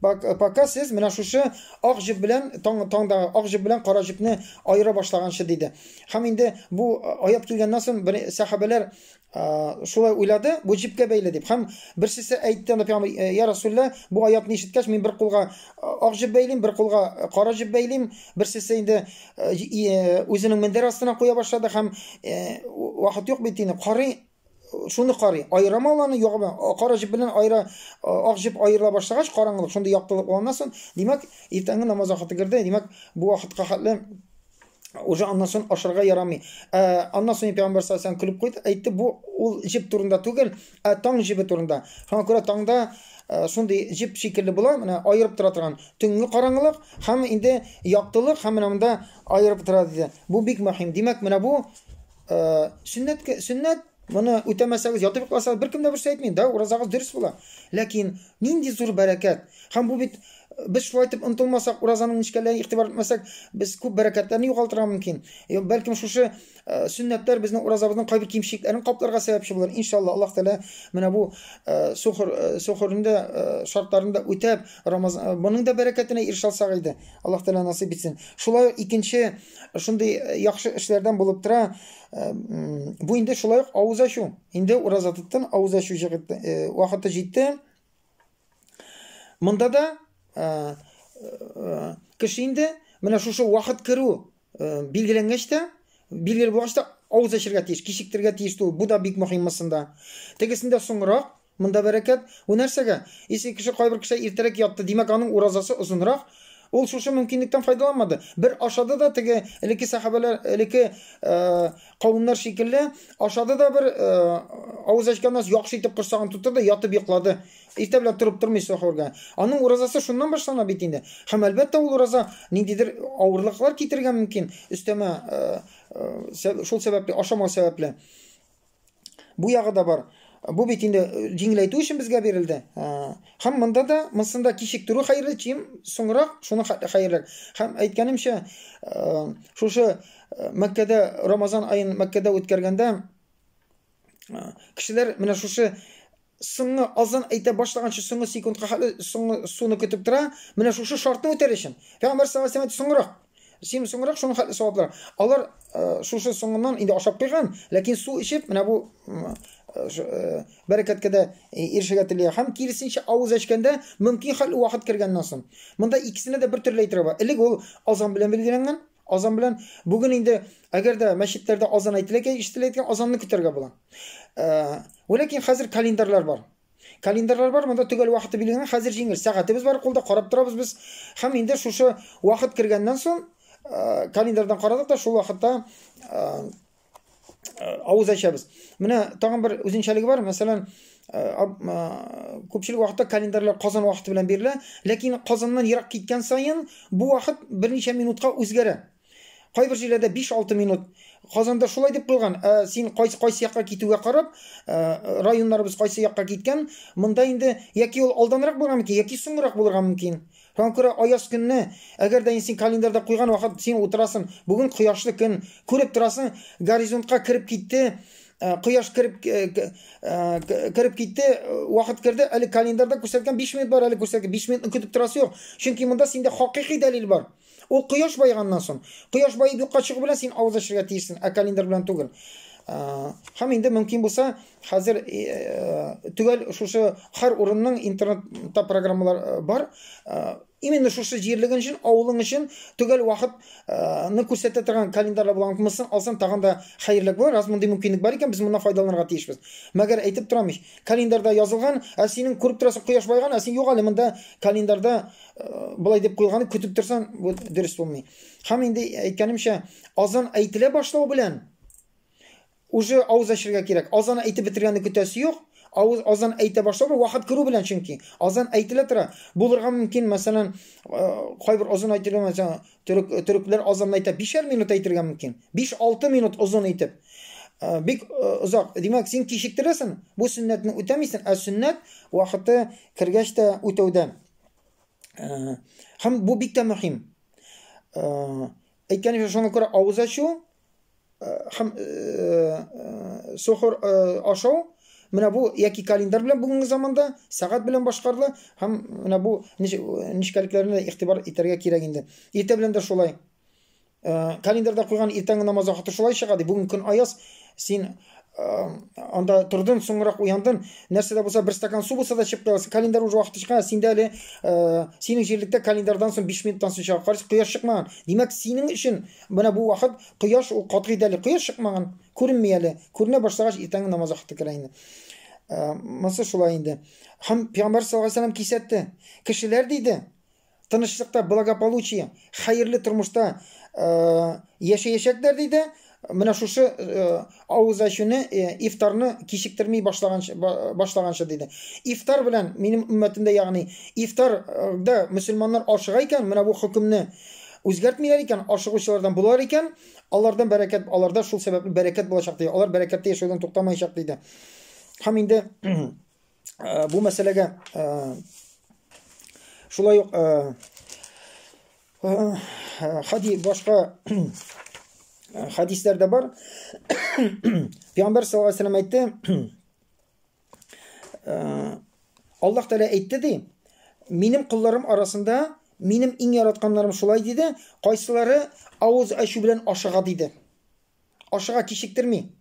Пока siz mana şuşu aq jip bilan tongda aq jip bilan qora jipni ayıra boshlagancha deydi. Ham endi bu oyat kelgandan so'ng bir sahabalar şulay o'yladi, bu jipga bayla deb. Ham birisi aytdi payg'ambar, ya Rasululloh, bu oyatni eshitgach men bir qo'lga aq jip baylayim, bir qo'lga qora jip baylayim. Birisi endi o'zining mindar ostidan qo'ya boshladi. Ham vaqt yo'q bitini qori şunu qari ayıramalarını yo'q ben qora jip bilan aq jip ayırla boshlagach qorong'ilik shunda yoqtilib olmasin. Demak, ertangi namoz vaqti kirdi. Demak, bu vaqtga qadar уже ondan so'ng oshirga yaramay. Ondan so'ng payg'ambar sollallohu alayhi vasallam kulib qo'ydi, aytdi bu ul jip turunda tugul, tong jibi turunda. Shunga ko'ra tongda shunday jip shekilli bo'ladi, mana ayirib turadigan tungi qorong'ilik ham endi yoqtiliq ham bunda ayirib turadi. Bu bek muhim. Demak, mana bu sunnat buni o'tamasangiz yotib qolsangiz bir kimda bir şey aytmaydi, ro'zangiz durust bo'ladi. Lekin nindi zo'r barakat. Ham bu bit biz shu aytib unutmasak, ro'zaning ishkallariga e'tibor etmasak, biz ko'p barakatlarni yo'qottiramiz mumkin. Balkim shu sunnatlar bizning ro'zamizning qaybi kimchiliklarni qoplarga sababchi bo'lar. Inshaalloh Alloh taolo mana bu suhurunda shartlarında o'tab Ramazon buning da barakatini erishalsak edi. Alloh taolo nasib etsin. Shulay ikkinchi shunday yaxshi ishlardan bo'lib tura. Bu endi shulay avuzashu. Endi ro'zatdan avuzashu vaqti yetdi. Bunda da kishi endi mana shu vaqt kiruv belgilangachda, belgili bo'lgachda og'iz ochirga tegish, keshiktirga tegish, bu da bek muhim masanda. Tegisinde so'ngroq bunda barakat bu narsaga. Esi kishi qo'y bir kishi ertaroq yotdi, demak uning ro'zasi uzunroq. Ol shu mümkünlikten faydalanmadı. Bir aşağıda da tege eliki sahabeler, eliki kavimler şekilde aşağıda da bir avuz açkandan yaxşı itip qırsağını tuttu da yatıp yıkladı. İşte bile turup durmuş sohurga. Onun urazası şundan başlana bitinde. Hem elbette ol uraza nedir ağırlıklar getirgen mümkün. Üsteme şul sebeple, aşama sebeple. Bu yağı da var. Bu bitinde jinglaytı için bizge verildi. Hem bunda da mısında kişik turu hayırlı çiyim, sonra şunu hayırlı. Hem aytganimcha şu Mekke'de Ramazan ayın Mekke'de o'tkazganda kişiler mana şu so'nggi azan ayta boshlagancha so'nggi sekundga hali so'nggi suvni kutib tura, mana şu shartni o'tarishin. Payg'ambar sollallohu alayhi vasallam so'ngroq so'ngroq shuni savoblar. Ular şu so'ngidan endi oshib qo'ygan, lekin suv ichib mana bu barakatga da erishadilar. Ham kirisincha avuz ochganda mumkin hal vaqt kirgandan so'ng. Bunda ikkisini de bir turli aytirib. Ilk ol azon bilan belgilangan. Azon bilan bugun endi agarda masjidlarda azon aytilayotgan, eshitilayotgan azonni kutarga bo'ladi. Lekin hozir kalendarlar bor. Kalendarlar bor, bunda tugal vaqti belgilangan. Hozir yengil soatimiz bor, qo'lda qarab turamiz biz. Ham endi shu vaqt kirgandan so'ng kalendardan qaradik da shu vaqtda avuz açamiz. Mana tag'in bir o'zinchaligi bor. Masalan, ko'pchilik vaqtda kalendarlar qozon vaqti bilan beriladi, lekin qozondan yiroq ketgan sayin bu vaqt bir necha minutga o'zgaradi. Qo'y bir joylarda 5-6 minut. Qozonda shulay deb qo'ygan. Sen qaysi yoqqa ketuga qarab, rayonlarimiz qaysi yoqqa ketgan, bunda endi yoki yo'l oldinroq bo'lganmi, yoki so'ngroq bo'lganmi mumkin. Shunga ko'ra ayoz kunni agarda sen kalendarda qo'ygan vaqt sen o'tirasan, bugun quyoshli kun ko'rib turasan, gorizontga kirib ketdi, quyosh kirib ketdi, vaqt kirdi, hali kalendarda ko'rsatgan 5 minut bor, hali ko'rsatgan 5 minutni kutib turasi yo'q. Chunki bunda senda haqiqiy dalil bor. O quyosh boygandan so'ng, quyosh boyib yo'qqa chiqib bilan sen avuz ochishga tegishsin, kalendar bilan tugul. Ham endi mumkin bo'lsa, hozir tugal shu har o'rinning internetda programmalar bor. Именно shu yerligin uchun, avulin uchun tugal vaqtni ko'rsatib turgan kalendarlar bilan qilmasin, olsan tag'inda xayrli bo'lar. Hozir bunday mumkinlik bor ekan, biz bundan foydalanishga tegishmiz. Magar aytib turamiz, kalendarda yozilgan, sening ko'rib turasың quyosh boygan, sen yo'q hali bunda kalendarda bulay deb qo'yganini kutib tursan, bu durust bo'lmaydi. Ham endi aytganimcha, azon aytila boshlov bilan уже avuz ochishga kerak. Azon aytib bitirganni kutasi yo'q. Azon ayta boshlab vaqt kiruv bilan, chunki azon aytila tura. Bo'lirga mumkin, masalan, qo'y bir azon aytilgan, masalan, turklar azon ayta 5 minut aytirgan mumkin. 5-6 minut azon aytib. Bek uzoq. Demak, sen kechiktirasan, bu sunnatni o'tamaysan. Sunnat vaqti kirgachda o'tuvda. Ham bu bitta muhim. Aytganim shunga ko'ra avuz ochish ham suhur oshov Менә бу яки календар белән бүгенге заманда сәгать белән башкарыла һәм менә бу нечкәлекләрне игътибар итәргә кирәк инде. Иртә белән дә шулай. Календарда куйган иртәнге намаз вакыты шулай чыга ди. Бүген көн аяз, син анда турдың, соңрак уяндың, нәрсә дә булса бер стакан су булса да чыгып каласың. Календар уже вакыты чыга, синдә әле синең җирлектә календардан соң 5 минуттан соң чыга. Каршы кояш чыкмаган. Димәк, синең өчен менә бу вакыт кояш ул катгый дәли, кояш чыкмаган, күренми әле. Күренә башлагач иртәнге намаз вакыты керә инде. Монсы шулай инде. Һәм Пәйгамбәр саллаллаһу алейһи ва сәлләм кисәтте. Кешеләр диде, тынычлыкта, благополучие, хәерле тормышта яшәячәкләр диде. Менә шушы авыз ачуны, ифтарны кичектерми башлаганча диде. Ифтар белән минем уммәтемдә, ягъни ифтарда мөселманнар ашыга икән, менә бу хөкемне үзгәртмиләр икән, ашыгучылардан булар икән, алардан бәрәкәт, аларда шул сәбәпле бәрәкәт булачак диде. Алар бәрәкәттә яшәүдән туктамаячак диде. Һәм инде бу мәсьәләгә шулай ук башка хадисләрдә бар. Пәйгамбәр саллаллаһу алейһи ва сәлләм әйтте, Аллаһ Тәгалә әйтте ди, минем кулларым арасында минем иң яратканнарым шулай диде, кайсылары авыз ачу белән ашыга диде. Ашыга кичектерми.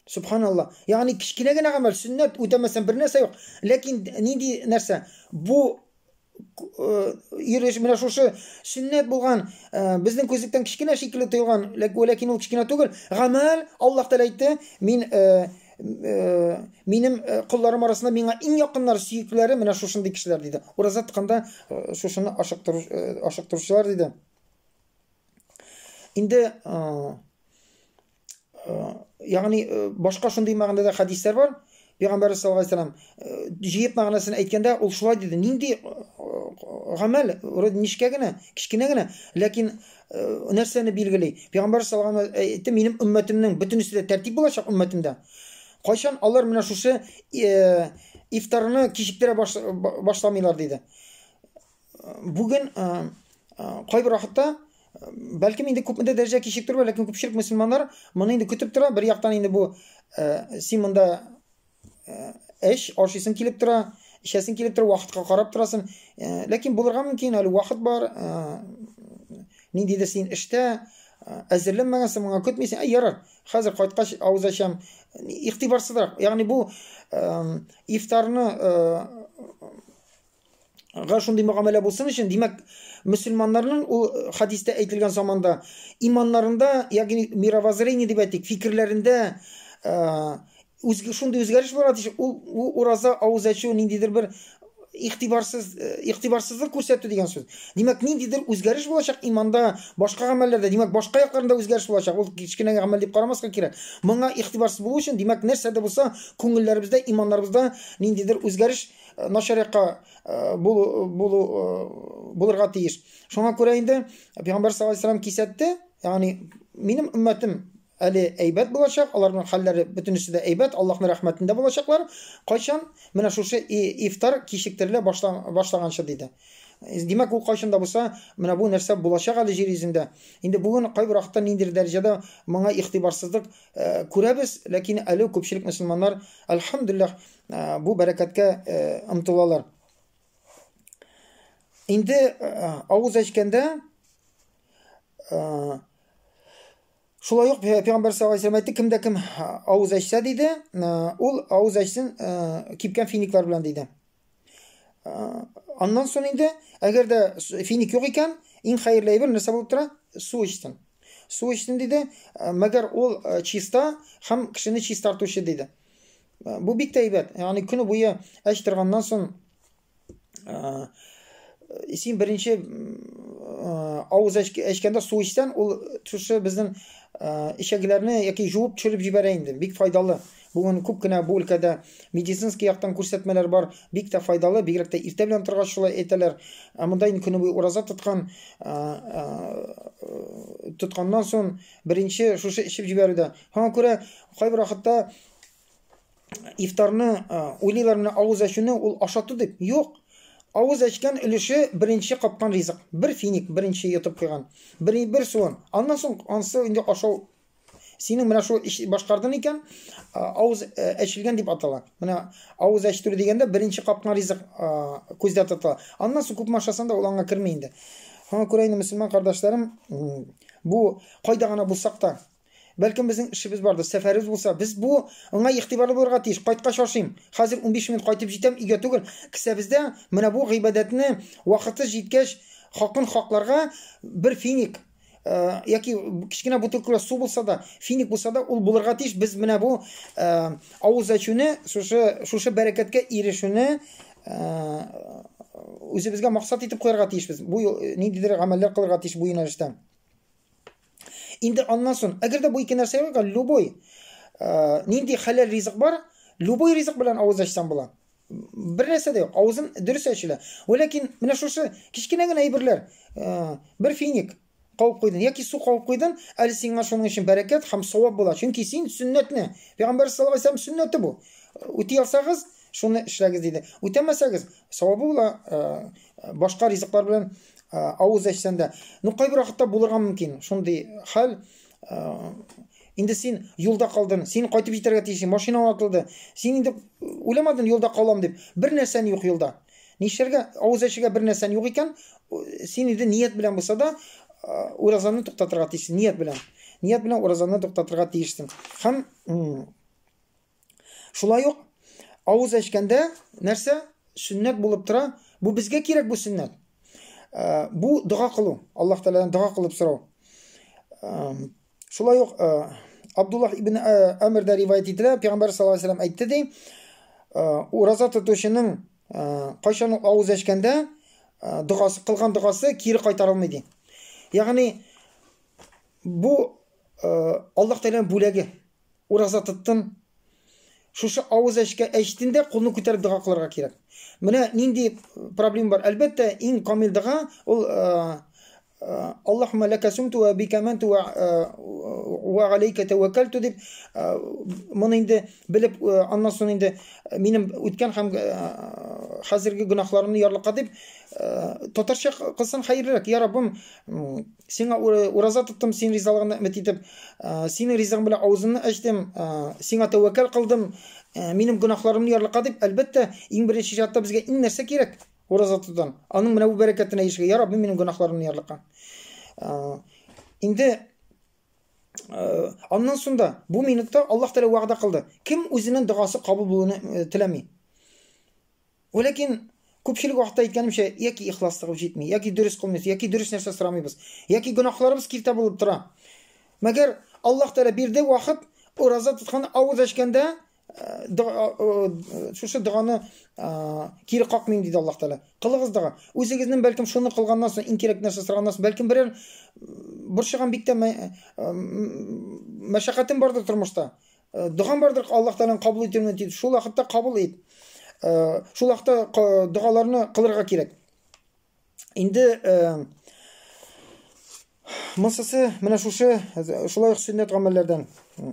Субханаллах. Ягъни кичкенә генә гамәл, сөннәт үтәмәсәм бер нәрсә юк. Ләкин нинди нәрсә? Бу менә шушы сөннәт булган, безнең күзлектән кичкенә шикелле тоелган, ләкин ул кичкенә түгел. Гамәл, Аллаһ Тәгалә әйтте, минем кулларым арасында миңа иң якыннар, сөйекләре менә шушындый кешеләр диде. Ураза тотканда шушыны ашыктыручылар диде. Инде ягъни башка шундый мәгънәдә хадисләр бар. Пәйгамбәр саллаллаһу алейһи ва сәлләм җыеп мәгънәсен әйткәндә ул шулай диде. Нинди гамәл, нишкә генә, кичкенә генә, ләкин нәрсәне билгели. Пәйгамбәр саллаллаһу алейһи ва сәлләм әйтте, минем уммәтемнең бөтенесе дә тәртип булачак уммәтемдә. Кайчан алар менә шушы ифтарны кичектерә башламыйлар диде. Бүген кайбер вакытта бәлки инде күпмедә дәрәҗә кичектерә, ләкин күпчелек мөселманнар моны инде көтеп тора. Бер яктан инде бу син монда ашыйсың килеп тора, ишәсең килеп тора, вакытка карап торасың. Ләкин булырга мөмкин, әле вакыт бар. Ниндидер син эштә әзерләнмәгәнсең, моңа көтмисең. Ярар, хәзер кайткач авыз ачам. Игътибарсызрак. Ягъни бу ифтарны шундый мөгамәлә булсын өчен, димәк, мөселманнарның ул хадистә әйтелгән заманда иманнарында, ягъни мировоззрение дип әйтик, фикерләрендә шундый үзгәреш булат. Ул ураза, авыз ачу ниндидер бер игътибарсызлык күрсәтү дигән сүз. Димәк, ниндидер үзгәреш булачак иманда, башка гамәлләрдә, димәк, башка якларында үзгәреш булачак. Ул кичкенә гамәл дип карамаска кирәк. Моңа игътибарсыз булу өчен, димәк, нәрсә дә булса, күңелләребездә, иманнарыбызда ниндидер үзгәреш начаракка булырга тиеш. Шуңа күрә инде Пәйгамбәр саллаллаһу алейһи ва сәлләм кисәтте, ягъни минем уммәтем әле әйбәт булачак, аларның хәлләре бөтенесе дә әйбәт, Аллаһның рәхмәтендә булачаклар. Кайчан менә шушы ифтар кичектерелә башлаганча диде. Димәк, ул кайчан да булса, менә бу нәрсә булачак әле җир йөзендә. Инде бүген кайбер вакытта ниндидер дәрәҗәдә моңа игътибарсызлык күрәбез, ләкин әле күпчелек мөселманнар, әлхәмдүлиллаһ, бу бәрәкәткә омтылалар. Инде авыз ачканда шулай ук Пәйгамбәр саллаллаһу алейһи ва сәлләм әйтте, кемдә кем авыз ачса диде, ул авыз ачсын кипкән финиклар белән диде. Аннан соң инде, әгәр дә финик юк икән, иң хәерле әйбер нәрсә булып тора? Су ичсен. Су ичсен диде, мәгәр ул чиста һәм кешене чистартучы диде. Бу бик тә әйбәт. Ягъни көне буе эч торганнан соң син беренче авыз ачканда су ичсәң, ул шушы безнең ишәкләрне яки жуып төшереп җибәрә инде. Бик файдалы. Бүген күп кенә бу өлкәдә медицинский яктан күрсәтмәләр бар, бик тә файдалы, бигрәк тә иртә белән торгач шулай әйтәләр. Монда инде көне буе ураза тотканнан соң беренче шушы ичеп җибәрүдә. Һәм күрә кайбер вакытта ифтарны уйлыйлар, менә авыз ачуны ул ашату дип. Юк. Авыз ачкан өлеше беренче капкан ризык. Бер финик беренче йотып куйган. Бер суын. Аннан соң ансы инде ашау. синең менә шул башкардың икән, авыз әчелгән дип атала. Менә авыз әчтүре дигәндә беренче капкан ризык күздә тотыла. Аннан соң күп ашасаң да ул аңа керми инде. Аңа күрә инде мөселман кардәшләрем, бу кайда гына булсак та, бәлкем безнең эшебез бардыр, сәфәребез булса, без бу аңа игътибарлы булырга тиеш. Кайткач ашыйм. Хәзер 15 минут кайтып җитәм, өйгә түгел. Кесәбездә менә бу гыйбадәтне вакыты җиткәч хакын хакларга бер финик яки кичкенә бутылкалар су булса да, финик булса да, ул булырга тиеш. Без менә бу авыз ачуны, шушы бәрәкәткә ирешүне үзебезгә максат итеп куярга тиешбез. Бу ниндидер гамәлләр кылырга тиеш бу юнәлештә. Инде аннан соң, әгәр дә бу ике нәрсә юк, любой нинди хәләл ризык бар, любой ризык белән авыз ачсаң була. Бер нәрсә дә юк, авызын дөрес ачыла. Ләкин менә шушы кичкенә генә әйберләр, бер финик кабып куйдың, яки су кабып куйдың, әле сиңа шуның өчен бәрәкәт һәм савап була. Чөнки син сөннәтне, Пәйгамбәр саллаллаһу алейһи ва саллям сөннәте бу. Үти алсагыз, шуны эшләгез диде. Үтәмәсәгез, савабы була башка ризыклар белән авыз ачсаң да. Ну кайбер вакытта булырга мөмкин. Шундый хәл, инде син юлда калдың, син кайтып җитәргә тиеш, машина атылды. Син инде уйламадың юлда калам дип. Бер нәрсәң юк юлда. Нишләргә? Авыз ачырга бер нәрсәң юк икән, син инде ният белән булса да уразаны туктатырга тиешсең, ният белән. Ният белән уразаны туктатырга тиешсең. Һәм шулай ук авыз ачканда нәрсә сөннәт булып тора. Бу безгә кирәк, бу сөннәт. Бу дуга кылу, Аллаһ Тәгаләдән дуга кылып сорау. Шулай ук Абдуллах ибн Әмирдә риваят ителә, Пәйгамбәр саллаллаһу алейһи ва саллям әйтте ди, ураза тотучының кайчан авыз ачканда дугасы, кылган дугасы кире кайтарылмый ди. Ягъни бу Аллаһ Тәгаләнең бүләге. Ураза тоттың, шушы авыз ачтында кулны күтәреп дуга кылырга кирәк. Менә нинди проблема бар? Әлбәттә, иң камил дуга ул Аллаһумма лака сумту ва бика манту ва алейка таваккалту дип, моны инде белеп, аннан соң инде минем үткән һәм хәзерге гөнаһларымны ярлыкка дип татарча кылсаң хәерлерәк. Я Раббым, сиңа ураза тоттым, син ризалыгыңны өмет итеп, синең ризагың белән авызымны ачтым, сиңа тәвәккәл кылдым, минем гөнаһларымны ярлыкка дип. Әлбәттә, иң беренче җатта безгә иң нәрсә кирәк? Ураза тоттан. Аның менә бу бәрәкәтенә ишегә. Я Раббым, минем гөнаһларымны ярлыкка. Инде аннан соң да бу минутта Аллаһ Тәгалә вәгъдә кылды. Кем үзенең дугасы кабул булуны теләми? Ләкин күпчелек вакытта әйткәнемчә, яки ихласлыгы җитми, яки дөрес кылмыйбыз, яки дөрес нәрсә сорамыйбыз, яки гөнаһларыбыз киртә булып тора. Мәгәр Аллаһ Тәгалә бирде вакыт, ураза тоткан авыз ачканда шушы дуганы кире какмыйм диде Аллаһ Тәгалә. Кылыгыз дуга. Үзегезнең бәлкем шуны кылганнан соң, иң кирәк нәрсә сораганнан соң, бәлкем берәр борчыган бик тә мәшәкатем бардыр тормышта. Дуган бардыр, Аллаһ Тәгаләнең кабул итүен дип, шул вакытта кабул ит. Шул вакытта дугаларны кылырга кирәк. Инде монысы менә шулай ук сөннәт гамәлләрдән.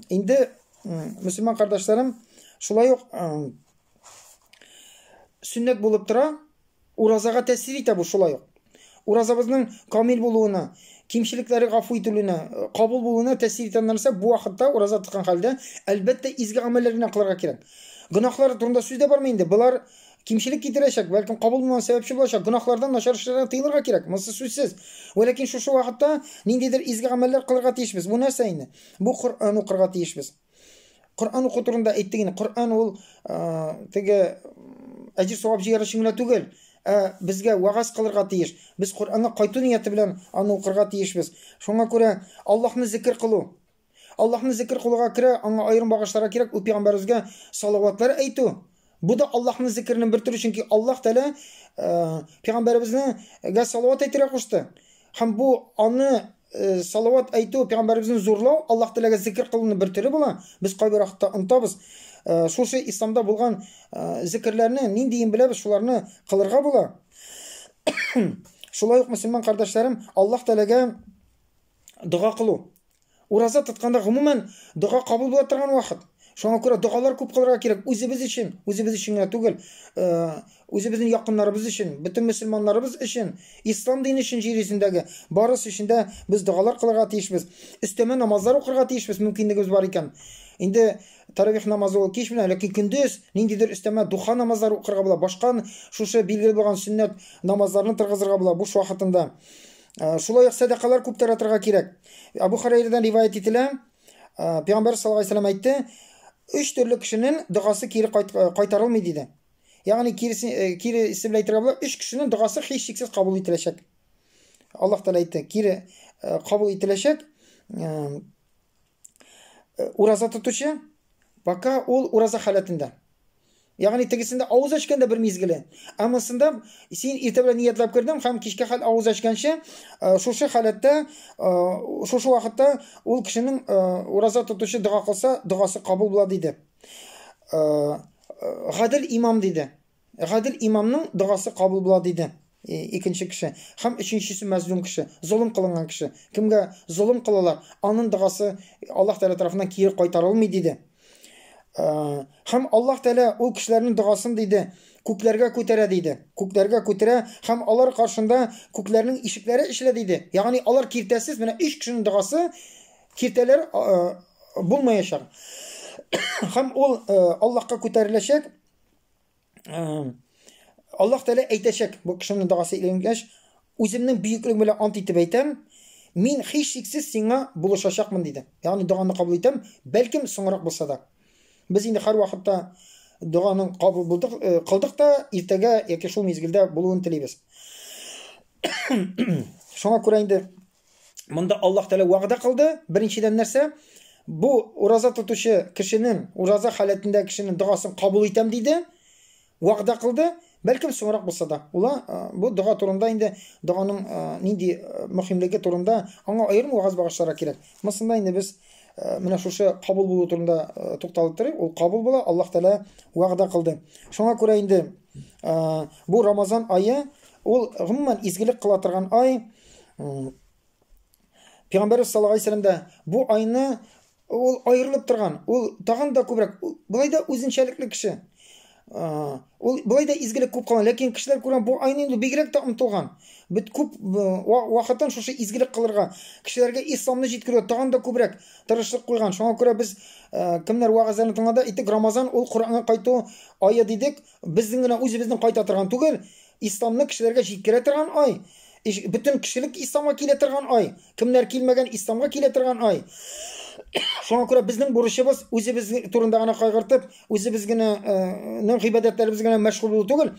Инде мөселман кардәшләрем, шулай ук сөннәт булып тора, уразага тәэсир итә бу шулай ук. Уразабызның камил булуына, кимчелекләре гафу ителүенә, кабул булуына тәэсир итә нәрсә бу вакытта ураза тоткан хәлдә әлбәттә изге гамәлләрне кылырга кирәк. Гөнаһлар турында сүз дә бармый инде. Булар кимчелек китерәчәк, бәлкем кабул булмаган сәбәпче булачак. Гөнаһлардан начар эшләргә тыелырга кирәк. Монысы сүзсез. Ләкин шушы вакытта ниндидер изге гамәлләр кылырга тиешбез. Бу нәрсә инде? Бу Коръан укырга тиешбез. Коръан уку турында әйттек инде. Коръан ул теге әҗир савап җыяр өчен генә түгел, безгә вагаз кылырга тиеш. Без Коръанга кайту нияте белән аны укырга тиешбез. Шуңа күрә Аллаһны зикр кылу, Аллаһны зикр кылуга керә, аңа аерым багышларга кирәк, у Пәйгамбәребезгә салаватлар әйтү. Бу да Аллаһның зикренең бер төре, чөнки Аллаһ Тәгалә Пәйгамбәребезгә салават әйтергә кушты. Һәм бу аны салават әйтү, Пәйгамбәребезне зурлау, Аллаһ Тәгаләгә зикр кылуның бер төре була. Без кайбер вакытта онтабыз. Шушы исламда булган зикрләрне ниндиен беләбез, шуларны кылырга була. Шулай ук мөселман кардәшләрем, Аллаһ Тәгаләгә дуга кылу. Ураза тотканда гомумән дуга кабул була торган вакыт. Шуңа күрә дугалар күп кылырга кирәк. Үзебез өчен генә түгел, үзебезнең якыннарыбыз өчен, бөтен мөселманнарыбыз өчен, ислам дине өчен җир йөзендәге барысы өчен дә без дугалар кылырга тиешбез. Өстәмә намазлар укырга тиешбез, мөмкинлегебез бар икән. Инде таравих намазы ул кич белән, ләкин көндез ниндидер өстәмә духа намазлары укырга була. Башка шушы билгеле булган сөннәт намазларны тыргызырга була буш вакытында. Шулай ук садакалар күп таратырга кирәк. Абу Хурайрадан риваят ителә, Пәйгамбәр саллаллаһу алейһи ва сәллям әйтте, 3 төрле кешенең дугасы кире кайтарылмый диде. Ягъни кире исем белән әйтергә була, 3 кешенең дугасы һичшиксез кабул ителәчәк. Аллаһ Тәала әйтте, кире кабул ителәчәк. Ураза тотучы, пока ул ураза халатында. Ягъни тегесендә авыз ачканда бер мизгеле. Амасында син иртә белән ниятләп кирдең һәм кичкә хәл авыз ачканчы, шушы халатта, шушы вакытта ул кешенең ураза тотучы дуга кылса, дугасы кабул була диде. Гадил имам диде. Гадил имамның дугасы кабул була диде. Икенче кеше һәм өченчесе мәзлум кеше, зулым кылынган кеше. Кемгә зулым кылалар, аның дугасы Аллаһ Тәала тарафыннан кире кайтарылмый диде. Һәм Аллаһ Тәала ул кешеләрнең дугасын диде, күкләргә күтәрә диде. Күкләргә күтәрә һәм алар каршында күкләрнең ишекләре ишелә диде. Ягъни алар киртәсез, менә 3 кешенең дугасы киртәләр булмаячак. Һәм ул Аллаһка күтәреләчәк. Аллаһ Тәала әйтәчәк, бу кешенең дугасы иленгәч, үземнең бөеклегем белән ант итеп әйтәм, мин һичшиксез сиңа булышачакмын диде. Ягъни дуганы кабул итәм, бәлким соңрак булса да. Без инде һәр вакытта дуганың кабул кылдык та, иртәгә яки шул мизгелдә булуын телибез. Шуңа күрә инде монда Аллаһ Тәала вәгъдә кылды. Беренчедән нәрсә? Бу ураза тотучы кешенең, ураза халәтендә кешенең дугасын кабул итәм диде. Вәгъдә кылды. Бәлким соңрак булса да. Ула бу дуга турында инде дуганың нинди мөһимлеге турында аңа аерым вагыз багышларга кирәк. Мисында инде без менә шушы кабул булу турында тукталып торыйк. Ул кабул була, Аллаһ Тәала вәгъдә кылды. Шуңа күрә инде бу Рамазан айы ул гомумән изгелек кыла торган ай. Пәйгамбәр саллаллаһу алейһи ва сәллям да бу айны ул аерылып торган. Ул тагын да күбрәк, булай да үзенчәлекле кеше. Ул булай да изгелек күп кылган, ләкин кешеләр күргән бу айны инде бигрәк тә омтылган. Бит күп вакытын шушы изгелек кылырга, кешеләргә исламны җиткерүгә тагын да күбрәк тырышлык куйган. Шуңа күрә без кемнәр вагызларын тыңлада, әйтик, Рамазан ул Куранга кайту ае дидек. Безнең генә үзебезнең кайта торган түгел, исламны кешеләргә җиткерә торган ай. Бөтен кешелек исламга килә торган ай. Кемнәр килмәгән исламга килә торган ай. Шуңа күрә безнең бурычыбыз үзебез турында гына кайгыртып, үзебез генә гыйбадәтләребез генә мәшгуль булу түгел,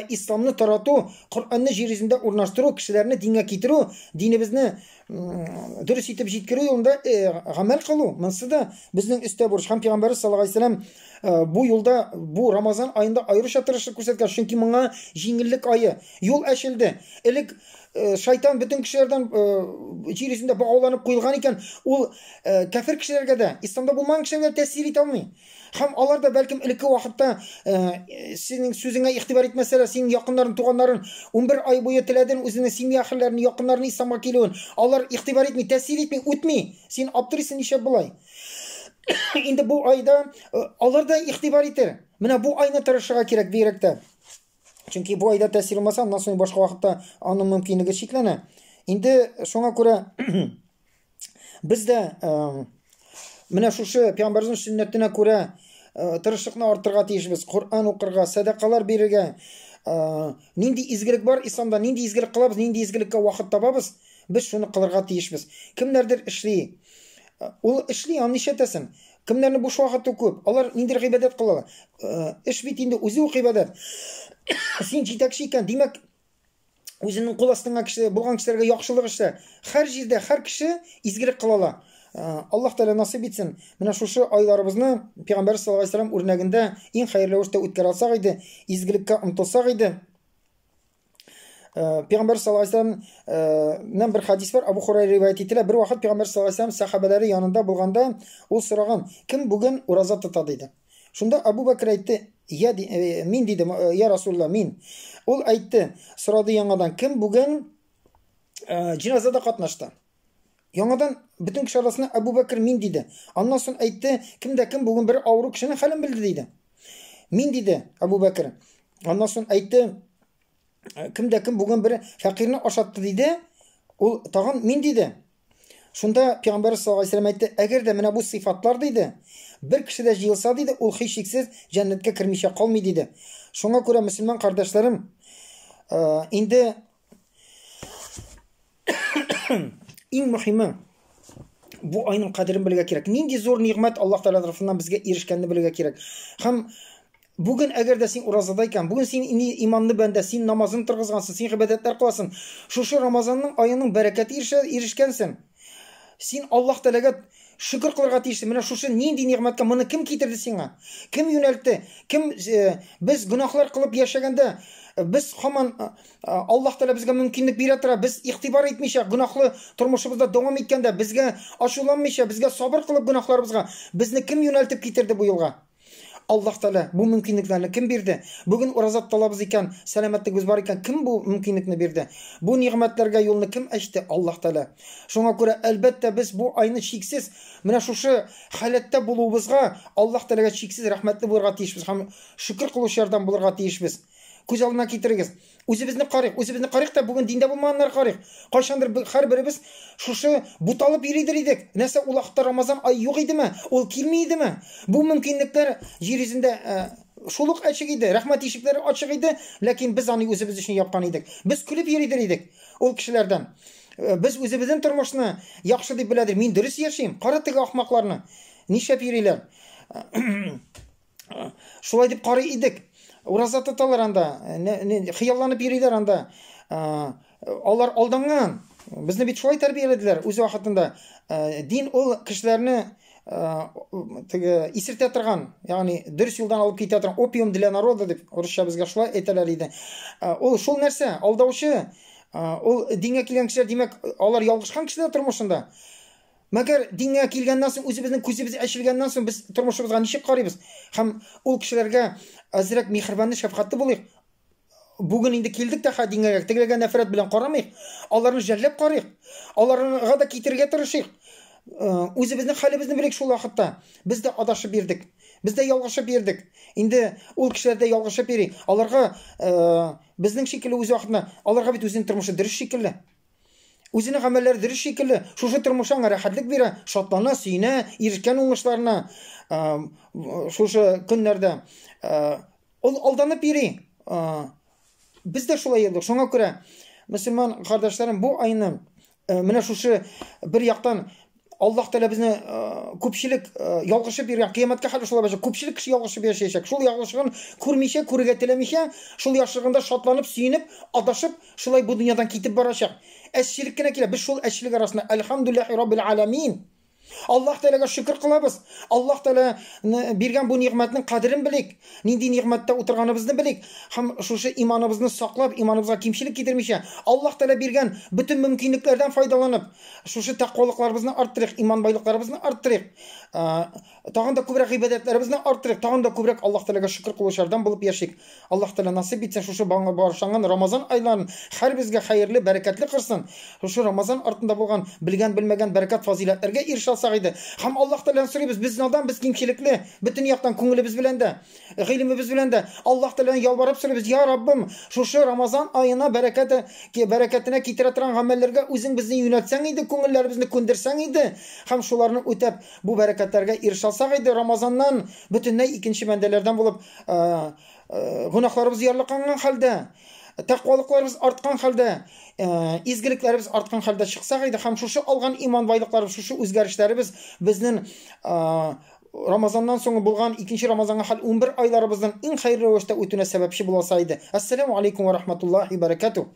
исламны тарату, Куранны җир йөзендә урнаштыру, кешеләрне дингә китерү, динебезне дөрес итеп җиткерү юлында гамәл кылу. Монсы да безнең өстә бурыч. Һәм Пәйгамбәр саллаллаһу алейһи ва сәллям бу юлда, бу Рамазан аенда аеруча тырышлык күрсәткән, чөнки моңа җиңеллек ае. Юл әчелде. Элек шайтан бөтен кешеләрдән җир йөзендә багланып куелган икән, ул кафир кешеләргә дә, исламда булмаган кешеләргә тәэсир итә алмый. Һәм алар да бәлким элекке вакытта синең сүзеңә игътибар итмәсәләр, синең якыннарын, туганнарын 11 ай буе теләдең, үзеңнең семья әһелләрен, якыннарын исламга килүен, алар игътибар итми, тәэсир итми, үтми. Син аптырыйсың, ничә булай. Инде бу айда алар да игътибар итер. Менә бу айны тырышырга кирәк бигрәк. Чөнки бу айда тәэсир булмаса, аннан соң башка вакытта аның мөмкинлеге шикләнә. Инде шуңа күрә бездә менә шушы Пәйгамбәрнең сөннәтенә күрә тырышлыкны артырга тиешбез. Кур'ан укырга, садакалар бирергә. Нинди изгелек бар исламда, нинди изгелек кылабыз, нинди изгелеккә вакыт табабыз, без шуны кылырга тиешбез. Кемнәрдер эшли. Ул эшли, аны нишәтәсен. Кемнәрне буш вакыты күп. Алар ниндидер гыйбадәт кылалар. Эш бит инде үзе үк гыйбадәт. Син җитәкче икән, димәк, үзенең кул астында кеше булган кешеләргә яхшылык эшлә. Һәр җирдә һәр кеше изгелек кылалар. Аллаһ Тәала насыйп итсен. Менә шушы айларыбызны Пәйгамбәр саллаллаһу алейһи ва сәллям үрнәгендә иң хәерле вакытта үткәрә алсак иде, изгелеккә омтылсак иде. Пәйгамбер саллаллаһу алейһи ва сәлләмнән бер хадис бар, Абу Хурайра риваят ителә. Бер вакыт Пәйгамбер саллаллаһу алейһи ва сәлләм сахабалары янында булганда, ул сораган: "Кем бүген ураза тота?" диде. Шунда Абу Бәкр әйтте: "Мин" диде, "Я Расулулла, мин." Ул әйтте, сорады яңадан: "Кем бүген җиназада катнашты?" Яңадан бөтен кеше арасына Әбу Бәкер мин диде. Аннан соң әйтте, кимдә кем бүген бер авыру кешенең хәлен белде диде. Мин диде Әбу Бәкер. Аннан соң әйтте, кимдә кем бүген бер фәкыйрне ашатты диде. Ул тагын мин диде. Шунда Пәйгамбәр саллаллаһу алейһи ва сәлләм әйтте, әгәр дә менә бу сыйфатлар диде, бер кешедә җыелса диде, ул һичшиксез җәннәткә кермичә калмый диде. Шуңа күрә мөселман кардәшләрем, инде иң мөһиме бу айның кадерен белергә кирәк. Нинди зур нигъмәт Аллаһ Тәгалә тарафыннан безгә ирешкәнне белергә кирәк. Һәм бүген әгәр дә син уразада икән, бүген син иманлы бәндә, син намазын торгызгансың, син гыйбадәтләр кыласың. Шушы Рамазанның аеның бәрәкәте ирешкәнсең. Син Аллаһ Тәгаләгә шөкер кылырга тиешсең. Менә шушы нинди нигъмәткә моны кем китерде сиңа? Кем юнәлтте? Кем без гөнаһлар кылып яшәгәндә без һаман Аллаһ Тәгалә безгә мөмкинлек бирә тора. Без игътибар итмичә гөнаһлы тормышыбызда дәвам иткәндә, безгә ачуланмыйча, безгә сабыр кылып гөнаһларыбызга безне кем юнәлтеп китерде бу елга? Аллаһ Тәгалә бу мөмкинлекләрне кем бирде? Бүген уразат талабыз икән, сәламәтлегебез бар икән, кем бу мөмкинлекне бирде? Бу нигъмәтләргә юлны кем ачты? Аллаһ Тәгалә. Шуңа күрә әлбәттә без бу айны шиксез менә шушы халәттә булуыбызга Аллаһ Тәгаләгә шиксез рәхмәтле булырга тиешбез һәм шөкер кылучылардан булырга тиешбез. Күз алдына китерегез. Үзебезне карыйк та бүген диндә булмаганнар карыйк. Кайчандыр һәрберебез шушы буталып йөридер идек. Нәрсә ул вакытта Рамазан ай юк идеме? Ул килми идеме? Бу мөмкинлекләр җир йөзендә шулык ачык иде, рәхмәт ишекләре ачык иде, ләкин без аны үзебез өчен япкан идек. Без көлеп йөридер идек ул кешеләрдән. Без үзебезнең тормышны яхшы дип беләдер. Мин дөрес яшим. Кара теге ахмакларны. Нишләп йөриләр? Шулай дип карый идек. Ураза тоталар анда, хыялланып йөриләр анда. Алар алданган. Безне бит шулай тәрбияләделәр үз вакытында. Дин ул кешеләрне теге исертә торган, ягъни дөрес юлдан алып китә торган, опиум для народа дип урысча безгә шулай әйтәләр иде. Ул шул нәрсә, алдаучы. Ул дингә килгән кешеләр, димәк, алар ялгышкан кешеләр тормышында. Мәгәр дингә килгәннән соң үзебезнең күзебез ачылганнан соң без тормышыбызга ничек карыйбыз? Һәм ул кешеләргә азрак михрибанлы, шәфкатьле булыйк. Бүген инде килдек тә дингә, тегеләргә нәфрәт белән карамыйк. Аларны жәлләп карыйк. Аларга да китергә тырышыйк. Үзебезнең хәлебезне белик шул вакытта. Без дә адашып бирдек. Без дә ялгышып бирдек. Инде ул кешеләр дә ялгышып йөри. Аларга безнең шикелле үз вакытында, аларга бит үзенең тормышы дөрес шикелле. Үзенең гамәлләре дөрес шикелле. Шушы тормышыңа рәхәтлек бирә, шатлана, сөенә, ирешкән уңышларына. Шушы көннәрдә ул алданып йөри. Biz de şulay yıldık. Şuna göre Müslüman kardeşlerim bu ayını менә шушы bir яктан Аллаһ Тәгалә безне күпчелек ялгышып йөргән кыямәткә хәле шулай башлый. Күпчелек кеше ялгышып яшәячәк. Шул ялгышыгын күрмичә, күрергә теләмичә, шул яшыгында шатланып, сөенеп, адашып, шулай бу дөньядан китеп барачак. Әсчелек кенә килә. Без шул әсчелек арасында әлхәмдүлиллаһи раббил аламин. Аллаһ Тәгаләгә шөкер кылабыз. Аллаһ Тәгалә биргән бу нигъмәтнең кадерен белик. Нинди нигъмәттә утырганыбызны белик. Һәм шушы иманыбызны саклап, иманыбызга кимчелек китермичә, Аллаһ Тәгалә биргән бөтен мөмкинлекләрдән файдаланып, шушы тәкъвалыкларыбызны арттырыйк, иман байлыкларыбызны арттырыйк. Тагын да күбрәк гыйбадәтләребезне арттырыйк, тагын да күбрәк Аллаһ Тәгаләгә шөкер кылучылардан булып яшик. Аллаһ Тәгалә насыйп итсен шушы барышанган Рамазан айларын һәрбезгә хәерле, бәрәкәтле кылсын. Шушы Рамазан артында булган белгән, белмәгән бәрәкәт фазиләтләргә ирешәсәк иде. Һәм Аллаһ Тәгаләдән сорыйбыз, без надан, без кимчелекле, бөтен яктан күңелебез белән дә, гыйлемебез белән дә Аллаһ Тәгаләдән ялварып сорыйбыз, я Раббым, шушы Рамазан аена бәрәкәтенә китерә торган гамәлләргә үзең безне юнәлтсәң иде, күңелләребезне күндерсәң иде, һәм шуларны үтәп бу бәрәкәтләргә ирешәсәк иде. Рамазаннан бөтенләй икенче бәндәләрдән булып гөнаһларыбыз ярлыккан хәлдә, тәкъвалыкларыбыз арткан хәлдә, изгелекләребез арткан хәлдә чыксак иде, һәм шушы алган иман байлыкларыбыз, шушы үзгәрешләребез безнең Рамазаннан соң булган икенче Рамазанга хәл 11 айларыбызның иң хәерле рәвештә үтүенә сәбәпче булса иде. Ассаламу алейкум ва рахматуллахи ва баракатух.